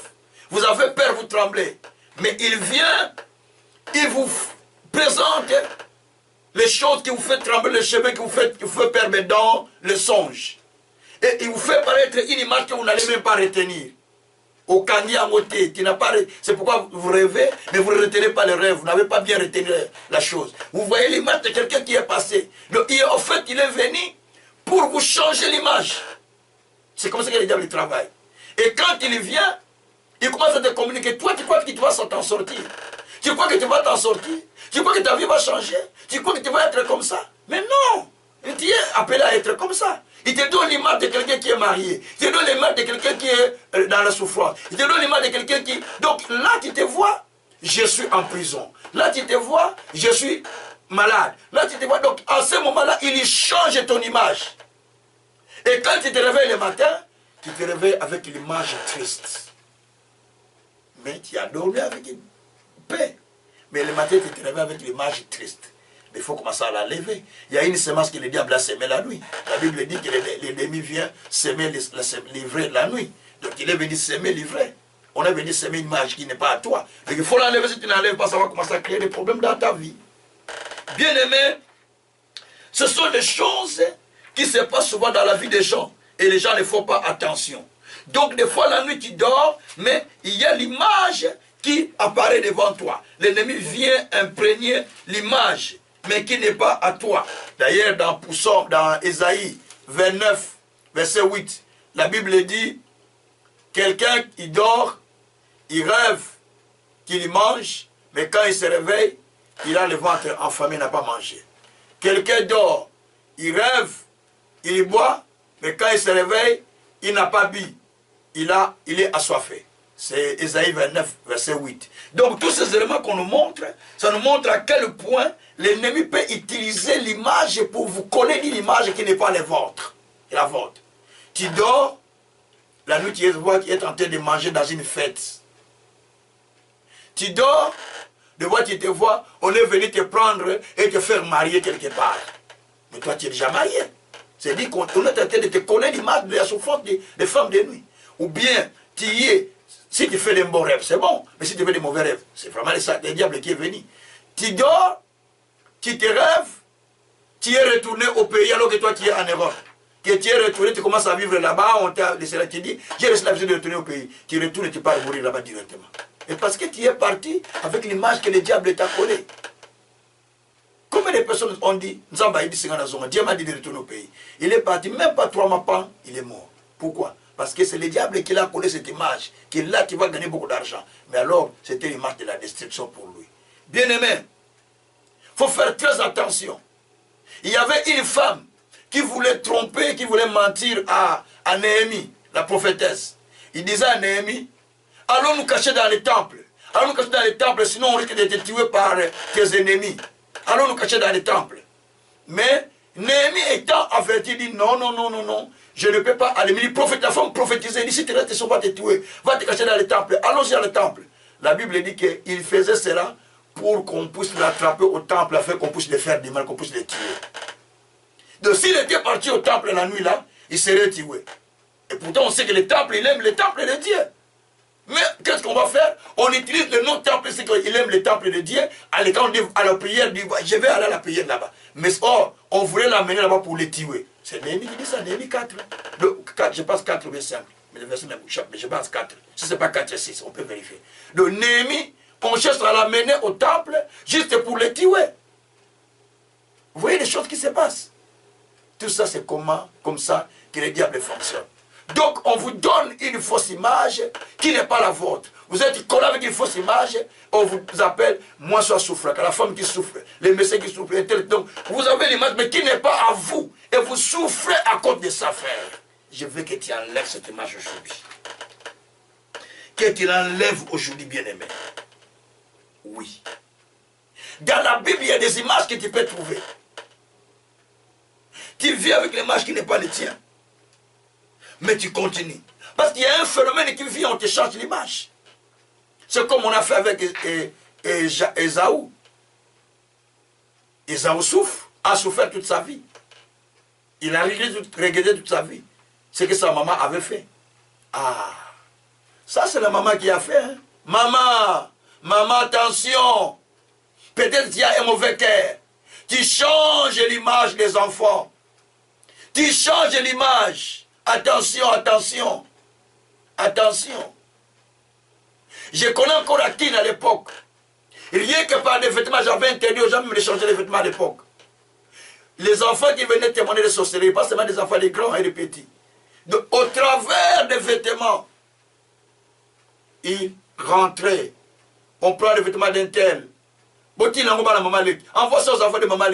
Vous avez peur, vous tremblez. Mais il vient, il vous présente les choses qui vous font trembler, les cheveux qui vous fait peur, mais dans le songe. Et il vous fait paraître une image que vous n'allez même pas retenir. Au Kandi à moté, c'est pourquoi vous rêvez, mais vous ne retenez pas le rêve, vous n'avez pas bien retenu la chose. Vous voyez l'image de quelqu'un qui est passé. Donc, en fait, il est venu pour vous changer l'image. C'est comme ça que le diable travaille. Et quand il vient, il commence à te communiquer. Toi, tu crois que tu vas t'en sortir. Tu crois que tu vas t'en sortir. Tu crois que ta vie va changer. Tu crois que tu vas être comme ça. Mais non. Tu es appelé à être comme ça. Il te donne l'image de quelqu'un qui est marié. Il te donne l'image de quelqu'un qui est dans la souffrance. Il te donne l'image de quelqu'un qui... Donc là, tu te vois, je suis en prison. Là, tu te vois, je suis malade. Là, tu te vois. Donc, à ce moment-là, il change ton image. Et quand tu te réveilles le matin, tu te réveilles avec l'image triste. Mais tu as dormi avec une paix. Mais le matin, tu te réveilles avec l'image triste. Mais il faut commencer à la lever. Il y a une semence que le diable a semée la nuit. La Bible dit que l'ennemi vient semer l'ivraie la nuit. Donc il est venu semer l'ivraie. On est venu semer une image qui n'est pas à toi. Donc il faut l'enlever. Si tu n'enlèves pas, ça va commencer à créer des problèmes dans ta vie. Bien aimé, ce sont des choses qui se passent souvent dans la vie des gens. Et les gens ne font pas attention. Donc des fois la nuit tu dors, mais il y a l'image qui apparaît devant toi. L'ennemi vient imprégner l'image, mais qui n'est pas à toi. D'ailleurs, dans Ésaïe 29, verset 8, la Bible dit, quelqu'un qui dort, il rêve qu'il mange, mais quand il se réveille, il a le ventre enfamé, il n'a pas mangé. Quelqu'un dort, il rêve, il boit, mais quand il se réveille, il n'a pas bu, il est assoiffé. C'est Ésaïe 29, verset 8. Donc tous ces éléments qu'on nous montre, ça nous montre à quel point l'ennemi peut utiliser l'image pour vous coller une image qui n'est pas la vôtre. Tu dors, la nuit tu vois qui est en train de manger dans une fête. Tu dors, de voir tu te vois, on est venu te prendre et te faire marier quelque part. Mais toi tu es déjà marié. C'est-à-dire qu'on est en train de te coller l'image de la souffrance des femmes de nuit. Ou bien tu y es. Si tu fais des bons rêves, c'est bon. Mais si tu fais des mauvais rêves, c'est vraiment le diable qui est venu. Tu dors, tu te rêves, tu es retourné au pays alors que toi tu es en Europe. Que tu es retourné, tu commences à vivre là-bas, on t'a laissé là, tu dis, j'ai laissé la visite de retourner au pays. Tu retournes et tu pars mourir là-bas directement. Et parce que tu es parti avec l'image que le diable t'a collée. Combien de personnes ont dit, Dieu m'a dit de retourner au pays. Il est parti, même pas 3 mois, il est mort. Pourquoi? Parce que c'est le diable qui l'a collé cette image, qui est là, qui va gagner beaucoup d'argent. Mais alors, c'était l'image de la destruction pour lui. Bien-aimé, il faut faire très attention. Il y avait une femme qui voulait tromper, qui voulait mentir à Néhémie, la prophétesse. Il disait à Néhémie, allons nous cacher dans les temples. Allons nous cacher dans les temples, sinon on risque d'être tué par tes ennemis. Allons nous cacher dans les temples. Mais Néhémie étant averti, dit non, non, non, non, non. Je ne peux pas aller. Mais la femme prophétisait, il dit si tu restes, on va te tuer. Va te cacher dans les temples. Allons-y dans le temple. La Bible dit qu'il faisait cela pour qu'on puisse l'attraper au temple, afin qu'on puisse le faire du mal, qu'on puisse le tuer. Donc s'il était parti au temple la nuit là, il serait tué. Et pourtant on sait que le temple, il aime le temple de Dieu. Mais qu'est-ce qu'on va faire? On utilise le nom temple, c'est qu'il aime le temple de Dieu. Quand on dit à la prière, on dit je vais aller à la prière là-bas. Mais or, on voulait l'amener là-bas pour le tuer. C'est Néhémie qui dit ça, Néhémie 4. Je pense 4 ou 5. Mais le verset n'est pas, mais je pense 4. Si ce n'est pas 4, c'est 6, on peut vérifier. Donc Néhémie, on cherche à l'amener au temple juste pour le tuer. Vous voyez les choses qui se passent. Tout ça, c'est comme ça que le diable fonctionne. Donc, on vous donne une fausse image qui n'est pas la vôtre. Vous êtes collé avec une fausse image, on vous appelle, moi, soit souffrant, la femme qui souffre, les messieurs qui souffrent. Donc, vous avez l'image, mais qui n'est pas à vous. Et vous souffrez à cause de ça, frère. Je veux que tu enlèves cette image aujourd'hui. Que tu l'enlèves aujourd'hui, bien-aimé. Oui. Dans la Bible, il y a des images que tu peux trouver. Tu vis avec l'image qui n'est pas le tien. Mais tu continues. Parce qu'il y a un phénomène qui vient, on te change l'image. C'est comme on a fait avec Ésaü. Ésaü souffre, a souffert toute sa vie. Il a regretté toute sa vie. Ce que sa maman avait fait. Ah, ça c'est la maman qui a fait. Hein? Maman, attention. Peut-être qu'il y a un mauvais cœur. Tu changes l'image des enfants. Tu changes l'image. Attention, attention. Attention. Je connais encore la Tine à l'époque. Rien que par des vêtements, j'avais interdit aux gens de changer les vêtements à l'époque. Les enfants qui venaient témoigner de sorcellerie, pas seulement des enfants, des grands et des petits. Donc, au travers des vêtements, ils rentraient. On prend les vêtements d'un tel. Envoie ça aux enfants de maman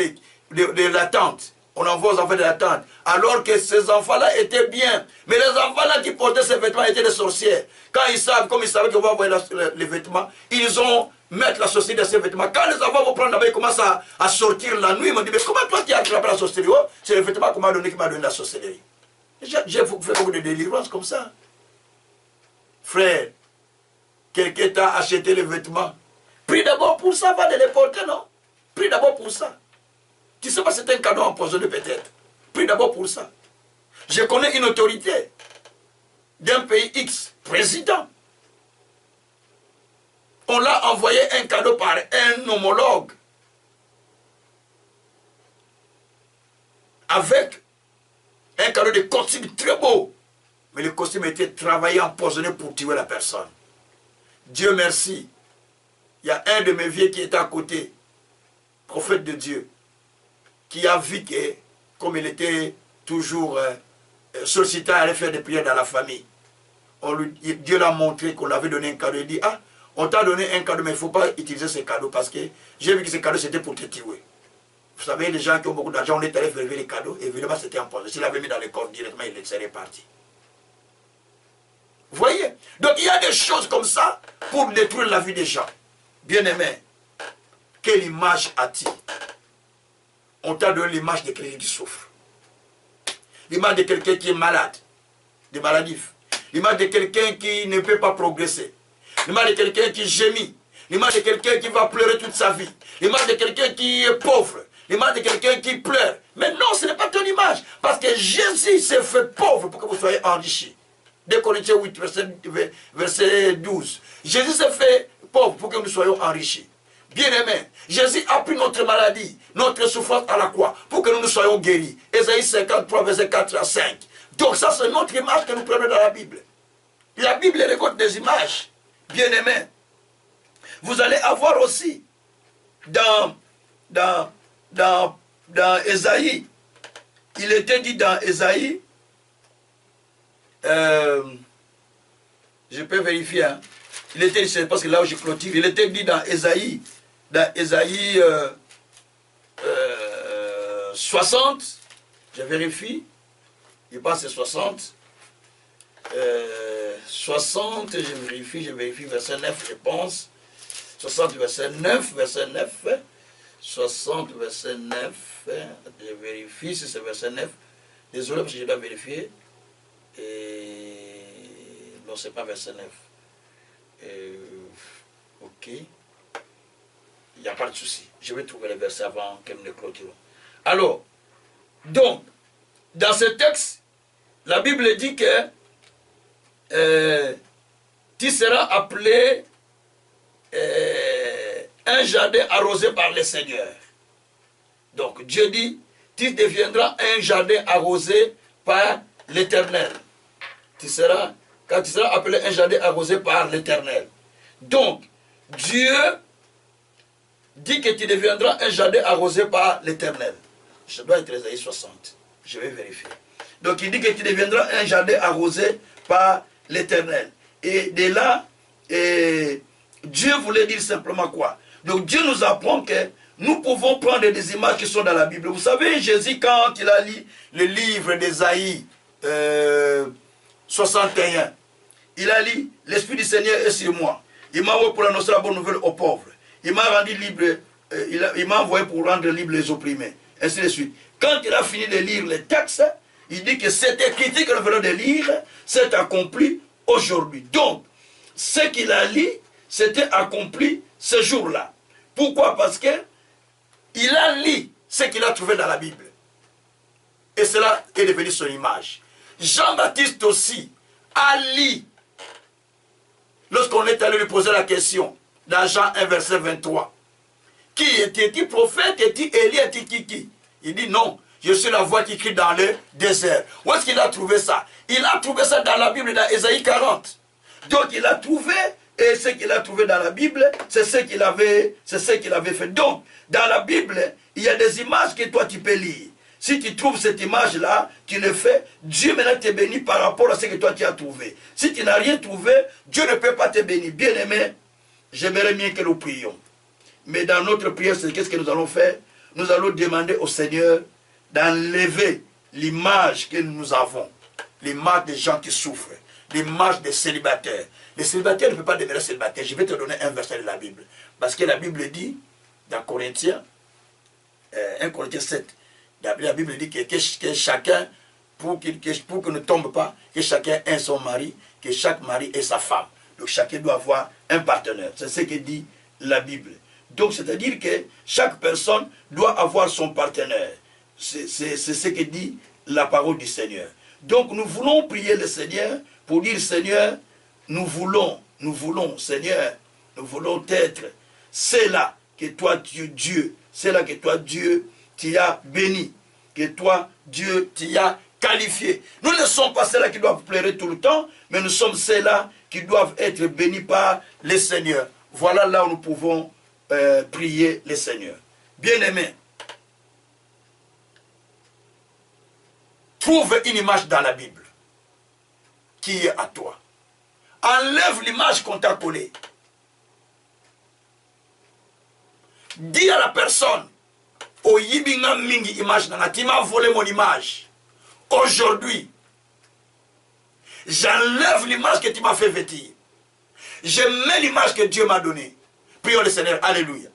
de la tante. On envoie aux enfants de la tante. Alors que ces enfants-là étaient bien. Mais les enfants-là qui portaient ces vêtements étaient des sorcières. Quand ils savent, comme ils savaient qu'on va envoyer les vêtements, ils ont mettre la sorcellerie dans ces vêtements. Quand les enfants vont prendre là-bas, ils commencent à sortir la nuit. Ils m'ont dit, mais comment toi qui as attrapé la sorcellerie? Oh, c'est le vêtement qu'on m'a donné qui m'a donné la sorcellerie. J'ai fait beaucoup de délivrances comme ça. Frère, quelqu'un t'a acheté les vêtements. Prie d'abord pour ça, va de les porter, non? Prie d'abord pour ça. Tu sais pas, c'est un cadeau empoisonné peut-être. Prie d'abord pour ça. Je connais une autorité d'un pays X, président. On l'a envoyé un cadeau par un homologue. Avec un cadeau de costume très beau. Mais le costume était travaillé, empoisonné pour tuer la personne. Dieu merci. Il y a un de mes vieux qui était à côté, prophète de Dieu, qui a vu que, comme il était toujours sollicité à aller faire des prières dans la famille, Dieu l'a montré qu'on avait donné un cadeau. Il dit, ah, on t'a donné un cadeau, mais il ne faut pas utiliser ce cadeau parce que j'ai vu que ce cadeau c'était pour te tuer. Vous savez, les gens qui ont beaucoup d'argent, on est allé faire les cadeaux, et évidemment c'était empoisonné. S'il avait mis dans le corps directement, il serait parti. Vous voyez? Donc il y a des choses comme ça pour détruire la vie des gens. Bien-aimé, quelle image as-tu? On t'a donné l'image de quelqu'un qui souffre. L'image de quelqu'un qui est malade, de maladif. L'image de quelqu'un qui ne peut pas progresser. L'image de quelqu'un qui gémit. L'image de quelqu'un qui va pleurer toute sa vie. L'image de quelqu'un qui est pauvre. L'image de quelqu'un qui pleure. Mais non, ce n'est pas ton image. Parce que Jésus s'est fait pauvre pour que vous soyez enrichis. 2 Corinthiens 8, verset 12. Jésus s'est fait pauvre pour que nous soyons enrichis. Bien-aimés, Jésus a pris notre maladie, notre souffrance à la croix, pour que nous soyons guéris. Ésaïe 53, verset 4 à 5. Donc ça, c'est notre image que nous prenons dans la Bible. La Bible récolte des images. Bien-aimés, vous allez avoir aussi dans Ésaïe, il était dit dans Ésaïe, je peux vérifier, hein. Il était, c'est parce que là où je clôture, il était dit dans Ésaïe 60, je vérifie, je pense que c'est 60, 60, je vérifie, verset 9, je pense, 60, verset 9, 60, verset 9, je vérifie si c'est verset 9, désolé parce que je dois vérifier, non, c'est pas verset 9. Ok. Il n'y a pas de souci. Je vais trouver le verset avant que nous ne clôturons. Alors, donc, dans ce texte, la Bible dit que tu seras appelé un jardin arrosé par le Seigneur. Donc, Dieu dit, tu deviendras un jardin arrosé par l'Éternel. Quand tu seras appelé un jardin arrosé par l'Éternel. Donc, Dieu dit que tu deviendras un jardin arrosé par l'Éternel. Je dois être Ésaïe 60. Je vais vérifier. Donc, il dit que tu deviendras un jardin arrosé par l'Éternel. Et de là, Dieu voulait dire simplement quoi? Donc, Dieu nous apprend que nous pouvons prendre des images qui sont dans la Bible. Vous savez, Jésus, quand il a lu le livre d'Ésaïe 61, il a dit, l'Esprit du Seigneur est sur moi. Il m'a envoyé pour annoncer la bonne nouvelle aux pauvres. Il m'a rendu libre, il m'a envoyé pour rendre libre les opprimés. Ainsi de suite. Quand il a fini de lire les textes, il dit que cette écriture que nous venons de lire s'est accomplie aujourd'hui. Donc, ce qu'il a lu, c'était accompli ce jour-là. Pourquoi? Parce que il a lu ce qu'il a trouvé dans la Bible. Et cela est devenu son image. Jean-Baptiste aussi a lu, lorsqu'on est allé lui poser la question, dans Jean 1, verset 23, qui était-il, prophète, était-il Élie, était-il qui? Il dit non, je suis la voix qui crie dans le désert. Où est-ce qu'il a trouvé ça? Il a trouvé ça dans la Bible, dans Ésaïe 40. Donc il a trouvé, et ce qu'il a trouvé dans la Bible, c'est ce qu'il avait fait. Donc, dans la Bible, il y a des images que toi tu peux lire. Si tu trouves cette image-là, tu le fais, Dieu maintenant te bénit par rapport à ce que toi tu as trouvé. Si tu n'as rien trouvé, Dieu ne peut pas te bénir. Bien-aimé, j'aimerais bien que nous prions. Mais dans notre prière, c'est qu'est-ce que nous allons faire? Nous allons demander au Seigneur d'enlever l'image que nous avons. L'image des gens qui souffrent. L'image des célibataires. Les célibataires ne peuvent pas demeurer célibataires. Je vais te donner un verset de la Bible. Parce que la Bible dit, dans Corinthiens, 1 Corinthiens 7, la Bible dit que chacun, pour que ne tombe pas, que chacun ait son mari, que chaque mari ait sa femme. Donc chacun doit avoir un partenaire. C'est ce que dit la Bible. Donc c'est-à-dire que chaque personne doit avoir son partenaire. C'est ce que dit la parole du Seigneur. Donc nous voulons prier le Seigneur pour dire, Seigneur, nous voulons, Seigneur, nous voulons être ceux-là que toi, Dieu, c'est là que toi, Dieu, tu as béni, que toi, Dieu, tu as qualifié. Nous ne sommes pas ceux-là qui doivent pleurer tout le temps, mais nous sommes ceux-là qui doivent être bénis par le Seigneur. Voilà là où nous pouvons prier le Seigneur. Bien-aimé, trouve une image dans la Bible qui est à toi. Enlève l'image qu'on t'a collée. Dis à la personne, oh yibinga mingi image nana, tu m'as volé mon image. Aujourd'hui, J'enlève l'image que tu m'as fait vêtir. Je mets l'image que Dieu m'a donnée. Prions le Seigneur. Alléluia.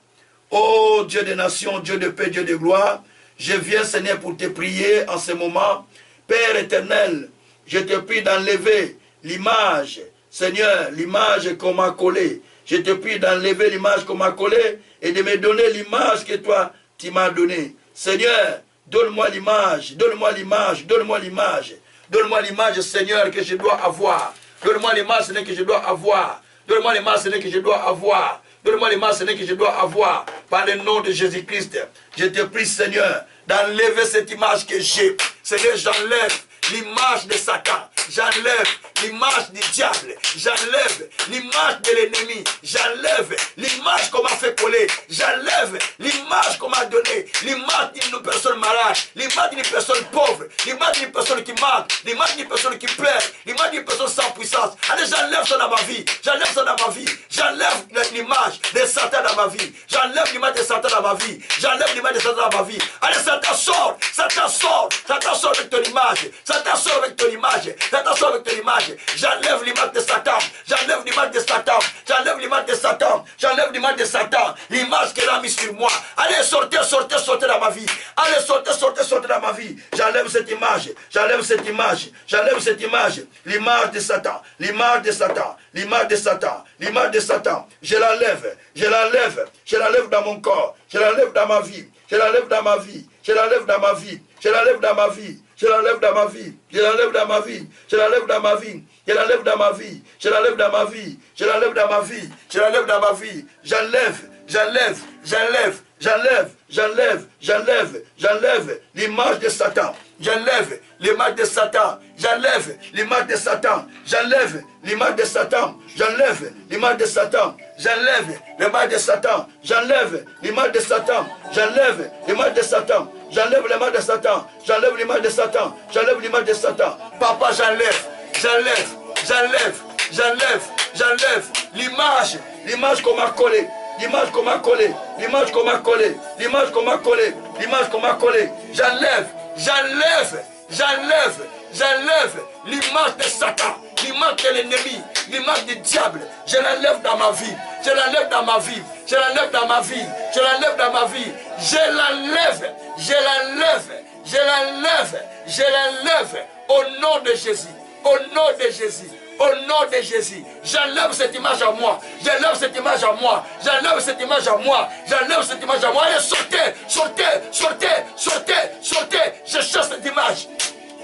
Oh Dieu des nations, Dieu de paix, Dieu de gloire. Je viens, Seigneur, pour te prier en ce moment. Père éternel, je te prie d'enlever l'image, Seigneur, l'image qu'on m'a collée. Je te prie d'enlever l'image qu'on m'a collée et de me donner l'image que toi, tu m'as donnée. Seigneur, donne-moi l'image, donne-moi l'image, donne-moi l'image. Donne-moi l'image, Seigneur, que je dois avoir. Donne-moi l'image, Seigneur, que je dois avoir. Donne-moi l'image, Seigneur, que je dois avoir. Donne-moi l'image, Seigneur, que je dois avoir. Par le nom de Jésus-Christ, je te prie, Seigneur, d'enlever cette image que j'ai. Seigneur, j'enlève l'image de Satan. J'enlève l'image du diable. J'enlève l'image de l'ennemi. J'enlève l'image qu'on m'a fait coller. J'enlève l'image qu'on m'a donnée. L'image d'une personne malade. L'image d'une personne pauvre. L'image d'une personne qui manque. L'image d'une personne qui pleure. L'image d'une personne sans puissance. Allez, j'enlève ça dans ma vie. J'enlève ça dans ma vie. J'enlève l'image de Satan dans ma vie. J'enlève l'image de Satan dans ma vie. J'enlève l'image de Satan dans ma vie. Allez, Satan sort. Satan sort. Satan sort avec ton image. Satan sort avec ton image. Satan sort avec ton image. J'enlève l'image de Satan. J'enlève l'image de Satan. J'enlève l'image de Satan. J'enlève l'image de Satan. L'image qu'elle a mis sur moi. Allez, sortez, sortez, sortez dans ma vie. Allez, sortez, sortez, sortez dans ma vie. J'enlève cette image. J'enlève cette image. J'enlève cette image. L'image de Satan. L'image de Satan. L'image de Satan. L'image de Satan. Je l'enlève. Je l'enlève. Je l'enlève dans mon corps. Je l'enlève dans ma vie. Je l'enlève dans ma vie. Je l'enlève dans ma vie. Je l'enlève dans ma vie. Je l'enlève dans ma vie. Je l'enlève dans ma vie. Je l'enlève dans ma vie. Je l'enlève dans ma vie. Je l'enlève dans ma vie. Je l'enlève dans ma vie. Je l'enlève dans ma vie. J'enlève. J'enlève. J'enlève. J'enlève. J'enlève. J'enlève. J'enlève l'image de Satan. J'enlève l'image de Satan. J'enlève l'image de Satan. J'enlève l'image de Satan. J'enlève l'image de Satan. J'enlève l'image de Satan. J'enlève l'image de Satan. J'enlève l'image de Satan. J'enlève l'image de Satan. J'enlève l'image de Satan. J'enlève l'image de Satan. Papa, j'enlève. J'enlève. J'enlève. J'enlève. J'enlève l'image. L'image qu'on m'a collée. L'image qu'on m'a collée. L'image qu'on m'a collée. L'image qu'on m'a collée. L'image qu'on m'a collée. J'enlève. J'enlève. J'enlève. J'enlève l'image de Satan. L'image de l'ennemi. L'image du diable. Je l'enlève dans ma vie. Je l'enlève dans ma vie. Je l'enlève dans ma vie. Je l'enlève dans ma vie. Je l'enlève. Je l'enlève. Je l'enlève. Je l'enlève. Au nom de Jésus. Au nom de Jésus. Au nom de Jésus, j'enlève cette image à moi. J'enlève cette image à moi. J'enlève cette image à moi. J'enlève cette image à moi. Allez, sortez, sortez, sortez, sortez, sortez. Je chasse cette image.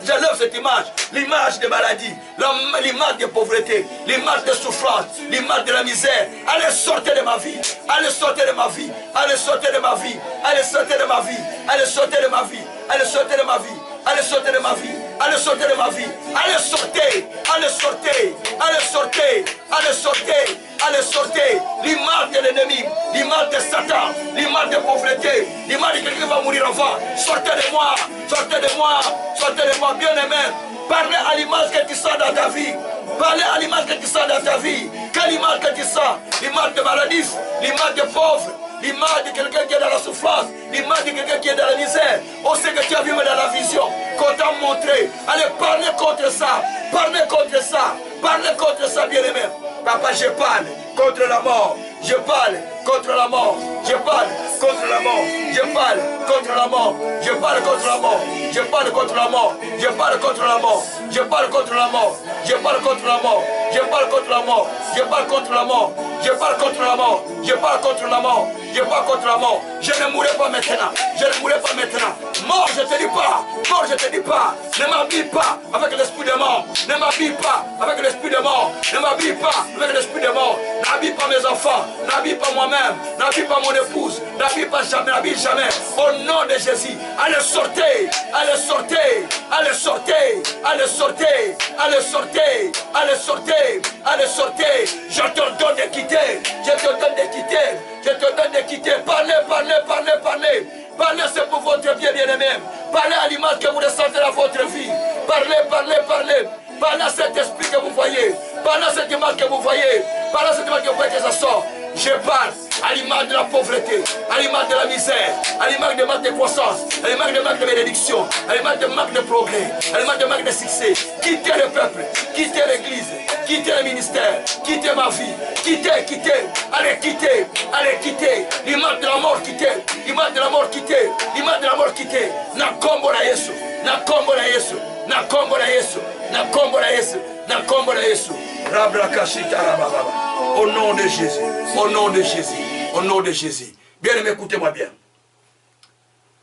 J'enlève cette image, l'image de maladie, l'image de pauvreté, l'image de souffrance, l'image de la misère. Allez, sortez de ma vie. Allez, sortez de ma vie. Allez, sortez de ma vie. Allez, sortez de ma vie. Allez, sortez de ma vie. Allez, sortez de ma vie. Allez, sortez de ma vie. Allez, sortez de ma vie. Allez, sortez. Allez, sortez. Allez, sortez. Allez, sortez. Allez, sortez. L'image de l'ennemi, l'image de Satan, l'image de pauvreté, l'image de quelqu'un qui va mourir avant. Sortez de moi. Sortez de moi. Sortez de moi, bien-aimé. Parlez à l'image que tu sens dans ta vie. Parlez à l'image que tu sens dans ta vie. Quelle image que tu sens? L'image de maladie, l'image de pauvre, l'image de quelqu'un qui est dans la souffrance, l'image de quelqu'un qui est dans la misère. On sait que tu as vu dans la vision, qu'on t'a montré. Allez, parlez contre ça. Parlez contre ça. Parlez contre ça, bien-aimé. Papa, je parle contre la mort. Je parle contre la mort. Je parle contre la mort. Je parle contre la mort. Je parle contre la mort. Je parle contre la mort. Je parle contre la mort. Je parle contre la mort. Je parle contre la mort. Je parle contre la mort. Je parle contre la mort. Je parle contre la mort. Je parle contre la mort. Je parle contre la mort. Je ne mourrai pas maintenant. Je ne mourrai pas maintenant. Mort, je te dis pas. Mort, je te dis pas. Ne m'habille pas avec l'esprit de mort. Ne m'habille pas avec l'esprit de mort. Ne m'habille pas avec l'esprit de mort. N'habille pas mes enfants. N'habille pas moi-même. N'habille pas mon épouse. N'habille pas jamais. N'habille jamais. Au nom de Jésus. Allez, sortez. Allez, sortez. Allez, sortez. Allez, sortez. Allez, sortez. Allez, sortez. Allez, sortez. Je te donne de quitter. Je te donne de quitter. Je te donne de quitter. Parlez, parlez, parlez, parlez. Parlez, c'est pour votre bien, bien-aimé. Parlez à l'image que vous ressentez dans votre vie. Parlez, parlez, parlez. Parlez à cet esprit que vous voyez. Pendant cette image que vous voyez, pendant cette image que vous voyez que ça sort, je parle à l'image de la pauvreté, à l'image de la misère, à l'image de manque de croissance, à l'image de manque de bénédiction, à l'image de manque de progrès, à l'image de manque de succès. Quittez le peuple, quittez l'église, quittez le ministère, quittez ma vie, quittez, allez quittez, l'image de la mort quittez, l'image de la mort quittez, l'image de la mort quittez. Na kombo na Yesu, na kombo na Yesu, na kombo na Yesu, na kombo na Yesu, na kombo na Yesu. Au nom de Jésus, au nom de Jésus, au nom de Jésus. Bien aimé, écoutez-moi bien.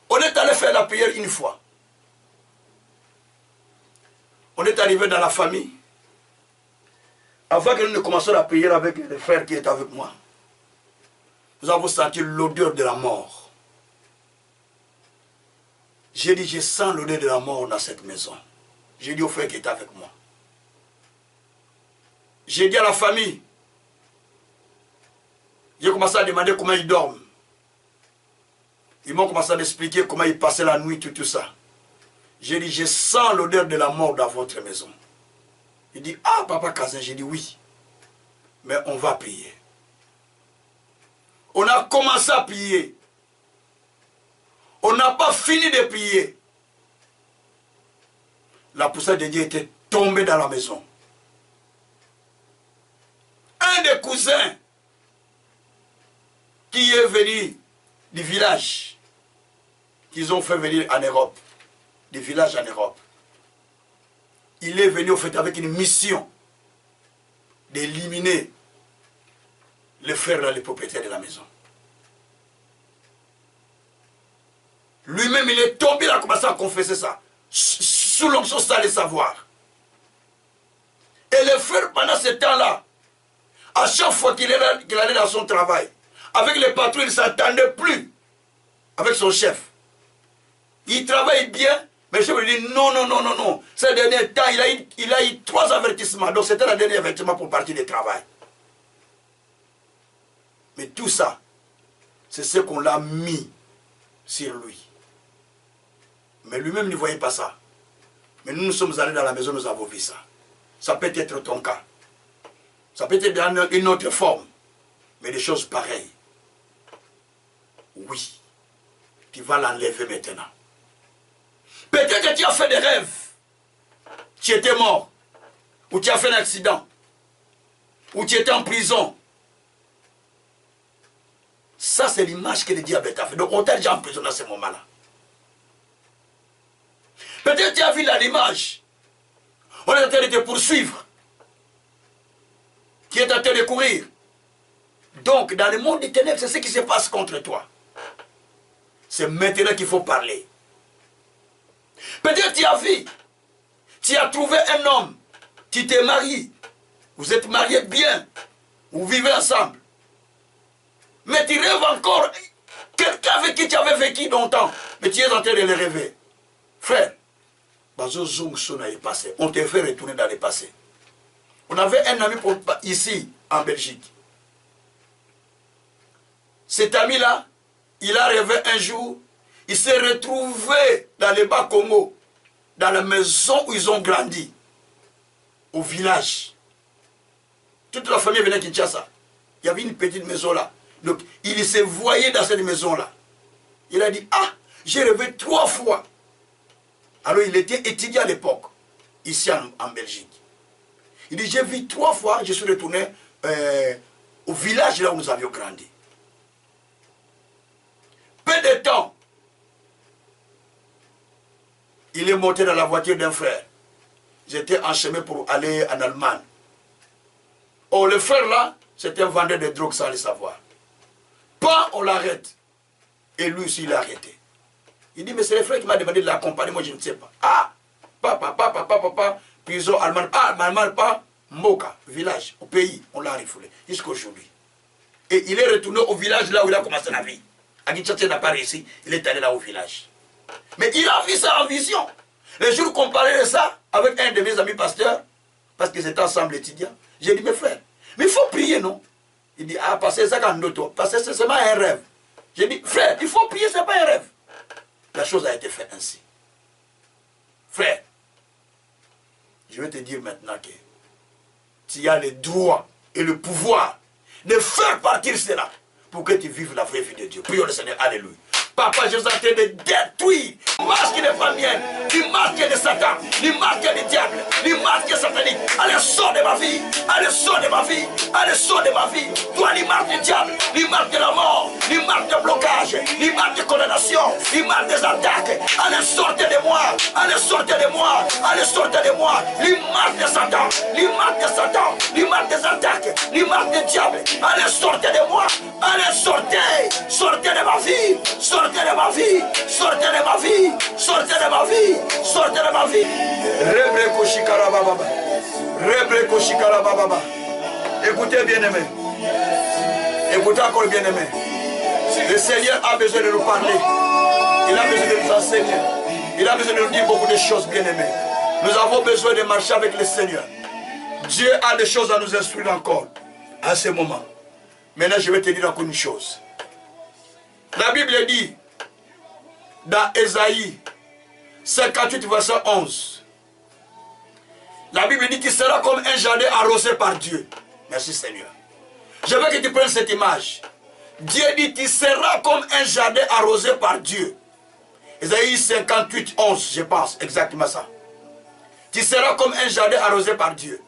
On est allé faire la prière une fois. On est arrivé dans la famille. Avant que nous ne commencions la prière avec les frères qui étaient avec moi, nous avons senti l'odeur de la mort. J'ai dit, je sens l'odeur de la mort dans cette maison. J'ai dit aux frères qui étaient avec moi. J'ai dit à la famille, j'ai commencé à demander comment ils dorment. Ils m'ont commencé à expliquer comment ils passaient la nuit, tout ça. J'ai dit, je sens l'odeur de la mort dans votre maison. Il dit, ah, papa Kazin, j'ai dit oui. Mais on va prier. On a commencé à prier. On n'a pas fini de prier. La poussière de Dieu était tombée dans la maison. Un des cousins qui est venu du village, qu'ils ont fait venir en Europe, du village en Europe, il est venu au fait avec une mission d'éliminer les frères dans les propriétaires de la maison. Lui-même, il est tombé, il a commencé à confesser ça. Sous l'onction, sans le savoir. Et les frères, pendant ce temps-là, à chaque fois qu'il allait dans son travail, avec les patrons, il ne s'entendait plus avec son chef. Il travaille bien, mais le chef lui dit non. Ces derniers temps, il a eu 3 avertissements. Donc c'était le dernier avertissement pour partir du travail. Mais tout ça, c'est ce qu'on l'a mis sur lui. Mais lui-même ne voyait pas ça. Mais nous sommes allés dans la maison, nous avons vu ça. Ça peut être ton cas. Ça peut être dans une autre forme. Mais des choses pareilles. Oui. Tu vas l'enlever maintenant. Peut-être que tu as fait des rêves. Tu étais mort. Ou tu as fait un accident. Ou tu étais en prison. Ça, c'est l'image que le diabète a fait. Donc, on t'a déjà en prison dans ce moment-là. Peut-être que tu as vu l'image. On est en train de te poursuivre. Tu es en train de courir. Donc, dans le monde des ténèbres, c'est ce qui se passe contre toi. C'est maintenant qu'il faut parler. Peut-être que tu as vu. Tu as trouvé un homme. Tu t'es marié. Vous êtes mariés bien. Vous vivez ensemble. Mais tu rêves encore. Quelqu'un avec qui tu avais vécu longtemps. Mais tu es en train de le rêver. Frère, on te fait retourner dans le passé. On avait un ami ici, en Belgique. Cet ami-là, il a rêvé un jour, il s'est retrouvé dans le Bas-Congo, dans la maison où ils ont grandi, au village. Toute la famille venait à Kinshasa. Il y avait une petite maison là. Donc, il se voyait dans cette maison-là. Il a dit, ah, j'ai rêvé 3 fois. Alors, il était étudiant à l'époque, ici en Belgique. Il dit, j'ai vu 3 fois, je suis retourné au village là où nous avions grandi. Peu de temps, il est monté dans la voiture d'un frère. J'étais en chemin pour aller en Allemagne. Oh, le frère là, c'était un vendeur de drogue sans le savoir. Pas, on l'arrête. Et lui aussi, il l'a arrêté. Il dit, mais c'est le frère qui m'a demandé de l'accompagner, moi je ne sais pas. Ah, papa, prison allemande. Ah, Allemagne, pas, Moka, village, au pays, on l'a refoulé, jusqu'à aujourd'hui. Et il est retourné au village là où il a commencé la vie. Aguichate n'a pas réussi, il est allé là au village. Mais il a vu ça en vision. Le jour qu'on parlait de ça, avec un de mes amis pasteurs, parce qu'ils étaient ensemble étudiants, j'ai dit, mes frères, mais il faut prier, non? Il dit, ah, parce que c'est ça qu'on doit, parce que c'est seulement un rêve. J'ai dit, frère, il faut prier, ce n'est pas un rêve. La chose a été faite ainsi. Frère, je vais te dire maintenant que tu as le droit et le pouvoir de faire partir cela pour que tu vives la vraie vie de Dieu. Prions le Seigneur, alléluia. Papa, je suis en train de détruire l'image qui n'est pas mienne, l'image qui est de Satan, l'image qui est du diable, l'image qui est satanique. Allez, sors de ma vie, allez, sors de ma vie, allez, sors de ma vie. Toi, l'image du diable, l'image de la mort, l'image de blocage, l'image de condamnation, l'image des attaques. Allez, sortez de moi, allez, sortez de moi, allez, sortez de moi. L'image de Satan, l'image de Satan, l'image des attaques, l'image du diable. Allez, sortez de moi, allez, sortez, sortez de ma vie, sortez de ma vie, sortez de ma vie, sortez de ma vie, sortez de ma vie. Rebreko shikara baba. Rebreko shikara baba. Écoutez bien aimé. Écoutez encore bien aimé. Le Seigneur a besoin de nous parler. Il a besoin de nous enseigner. Il a besoin de nous dire beaucoup de choses bien aimées. Nous avons besoin de marcher avec le Seigneur. Dieu a des choses à nous instruire encore. À ce moment. Maintenant je vais te dire encore une chose. La Bible dit, dans Ésaïe 58, verset 11, la Bible dit qu'il sera comme un jardin arrosé par Dieu. Merci Seigneur. Je veux que tu prennes cette image. Dieu dit qu'il sera comme un jardin arrosé par Dieu. Ésaïe 58, 11, je pense, exactement ça. Tu seras comme un jardin arrosé par Dieu.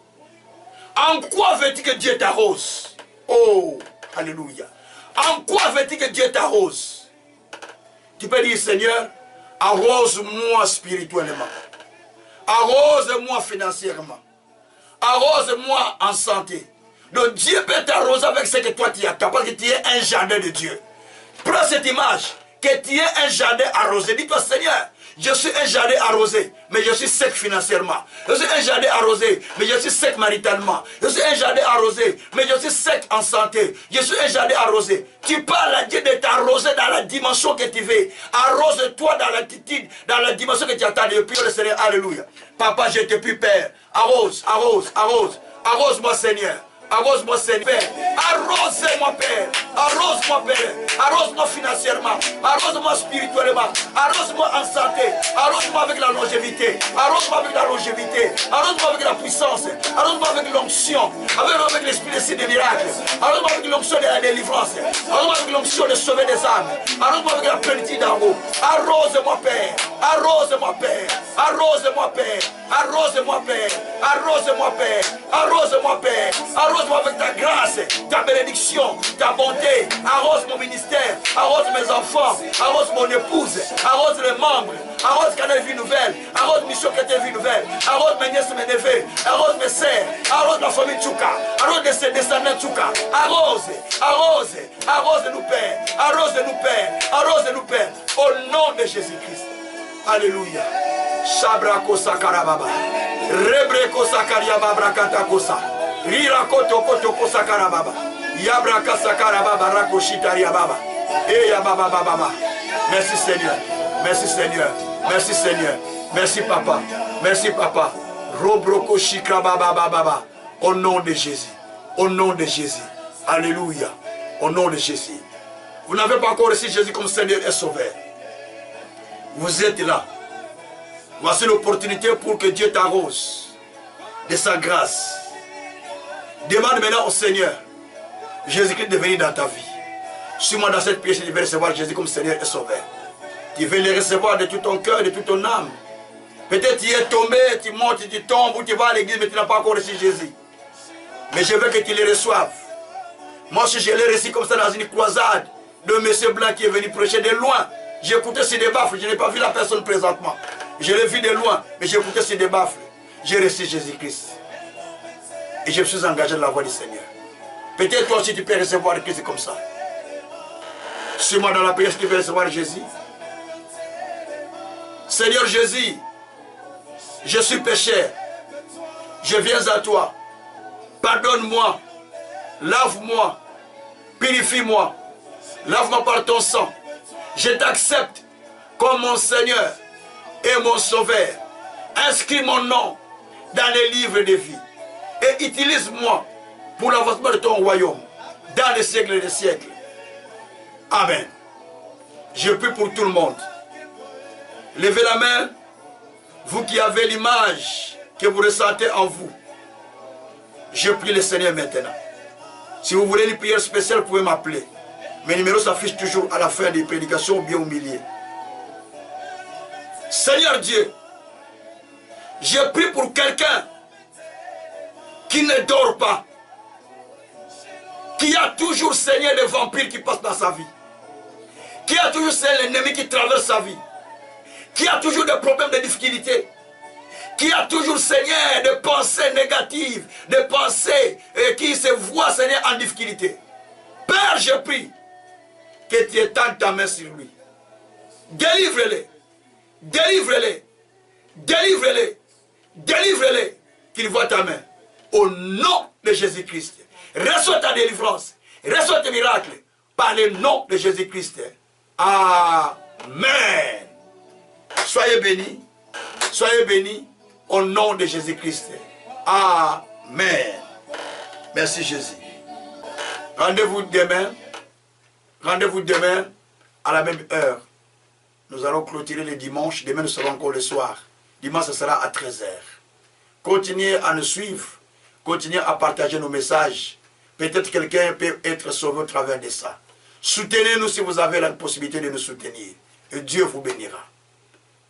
En quoi veux-tu que Dieu t'arrose? Oh, alléluia. En quoi veux-tu que Dieu t'arrose? Tu peux dire, Seigneur, arrose-moi spirituellement. Arrose-moi financièrement. Arrose-moi en santé. Donc Dieu peut t'arroser avec ce que toi tu as, parce que tu es un jardin de Dieu. Prends cette image, que tu es un jardin arrosé. Dis-toi, Seigneur, je suis un jardin arrosé, mais je suis sec financièrement. Je suis un jardin arrosé, mais je suis sec maritalement. Je suis un jardin arrosé, mais je suis sec en santé. Je suis un jardin arrosé. Tu parles à Dieu de t'arroser dans la dimension que tu veux. Arrose-toi dans l'attitude, dans la dimension que tu attends. Et puis le Seigneur, alléluia. Papa, je te prie, Père. Arrose, arrose, arrose. Arrose-moi, Seigneur. Arrose-moi, Seigneur. Arrose-moi, Père. Arrose-moi, Père. Arrose-moi financièrement. Arrose-moi spirituellement. Arrose-moi en santé. Arrose-moi avec la longévité. Arrose-moi avec la longévité. Arrose-moi avec la puissance. Arrose-moi avec l'onction. Avec l'esprit de ces miracles. Arrose-moi avec l'onction de la délivrance. Arrose-moi avec l'onction de sauver des âmes. Arrose-moi avec la plénitude d'amour. Arrose-moi, Père. Arrose-moi, Père. Arrose-moi, Père. Arrose-moi, Père. Arrose-moi, Père. Arrose-moi, Père. Arrose-moi avec ta grâce, ta bénédiction, ta bonté. Arrose mon ministère, arrose mes enfants, arrose mon épouse, arrose les membres, arrose Canal Vie Nouvelle, arrose Mission Chrétienne Vie Nouvelle, arrose mes nièces, mes neveux, arrose mes sœurs, arrose la famille Tchouka, arrose les descendants Tchouka. Arrose, arrose, arrose-nous Père, arrose-nous Père, arrose-nous Père, au nom de Jésus-Christ. Alléluia. Shabrako sakarababa, rebreko sakariababra katakosa. Rirakoto koto kosakara baba. Yabraka sakara baba rakoshitaria baba. Et ya baba baba. Merci Seigneur. Merci Seigneur. Merci Seigneur. Merci Papa. Merci Papa. Robroko shikra baba baba. Au nom de Jésus. Au nom de Jésus. Alléluia. Au nom de Jésus. Vous n'avez pas encore reçu Jésus comme Seigneur et Sauveur. Vous êtes là. Voici l'opportunité pour que Dieu t'arrose de sa grâce. Demande maintenant au Seigneur, Jésus-Christ de venir dans ta vie. Suis-moi dans cette pièce, tu veux recevoir Jésus comme Seigneur et Sauveur. Tu veux le recevoir de tout ton cœur, de toute ton âme. Peut-être tu es tombé, tu montes, tu tombes, ou tu vas à l'église, mais tu n'as pas encore reçu Jésus. Mais je veux que tu le reçoives. Moi, si je l'ai reçu comme ça dans une croisade, de monsieur blanc qui est venu prêcher de loin, j'ai écouté sur des baffles, je n'ai pas vu la personne présentement. Je l'ai vu de loin, mais j'ai écouté sur des baffles. J'ai reçu Jésus-Christ. Et je me suis engagé dans la voie du Seigneur. Peut-être toi aussi tu peux recevoir Christ comme ça. Suis-moi dans la prière si tu veux recevoir Jésus. Seigneur Jésus, je suis pécheur. Je viens à toi. Pardonne-moi. Lave-moi. Purifie-moi. Lave-moi par ton sang. Je t'accepte comme mon Seigneur et mon Sauveur. Inscris mon nom dans les livres de vie. Et utilise-moi pour l'avancement de ton royaume dans les siècles des siècles. Amen. Je prie pour tout le monde. Levez la main, vous qui avez l'image que vous ressentez en vous. Je prie le Seigneur maintenant. Si vous voulez une prière spéciale, vous pouvez m'appeler. Mes numéros s'affichent toujours à la fin des prédications ou bien au milieu. Seigneur Dieu, je prie pour quelqu'un qui ne dort pas, qui a toujours, Seigneur, des vampires qui passent dans sa vie, qui a toujours, Seigneur, l'ennemi qui traverse sa vie, qui a toujours des problèmes, de difficultés, qui a toujours, Seigneur, des pensées négatives, des pensées qui se voient, Seigneur, en difficulté. Père, je prie que tu étendes ta main sur lui. Délivre-les, délivre-les, délivre-les, délivre-les, qu'il voit ta main. Au nom de Jésus-Christ, reçois ta délivrance, reçois tes miracles, par le nom de Jésus-Christ. Amen. Soyez bénis au nom de Jésus-Christ. Amen. Merci Jésus. Rendez-vous demain à la même heure. Nous allons clôturer le dimanche. Demain, nous serons encore le soir. Dimanche, ce sera à 13 h. Continuez à nous suivre. Continuez à partager nos messages. Peut-être quelqu'un peut être sauvé au travers de ça. Soutenez-nous si vous avez la possibilité de nous soutenir. Et Dieu vous bénira.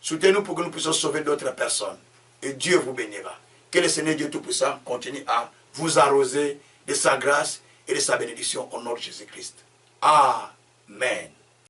Soutenez-nous pour que nous puissions sauver d'autres personnes. Et Dieu vous bénira. Que le Seigneur Dieu Tout-Puissant continue à vous arroser de sa grâce et de sa bénédiction au nom de Jésus-Christ. Amen.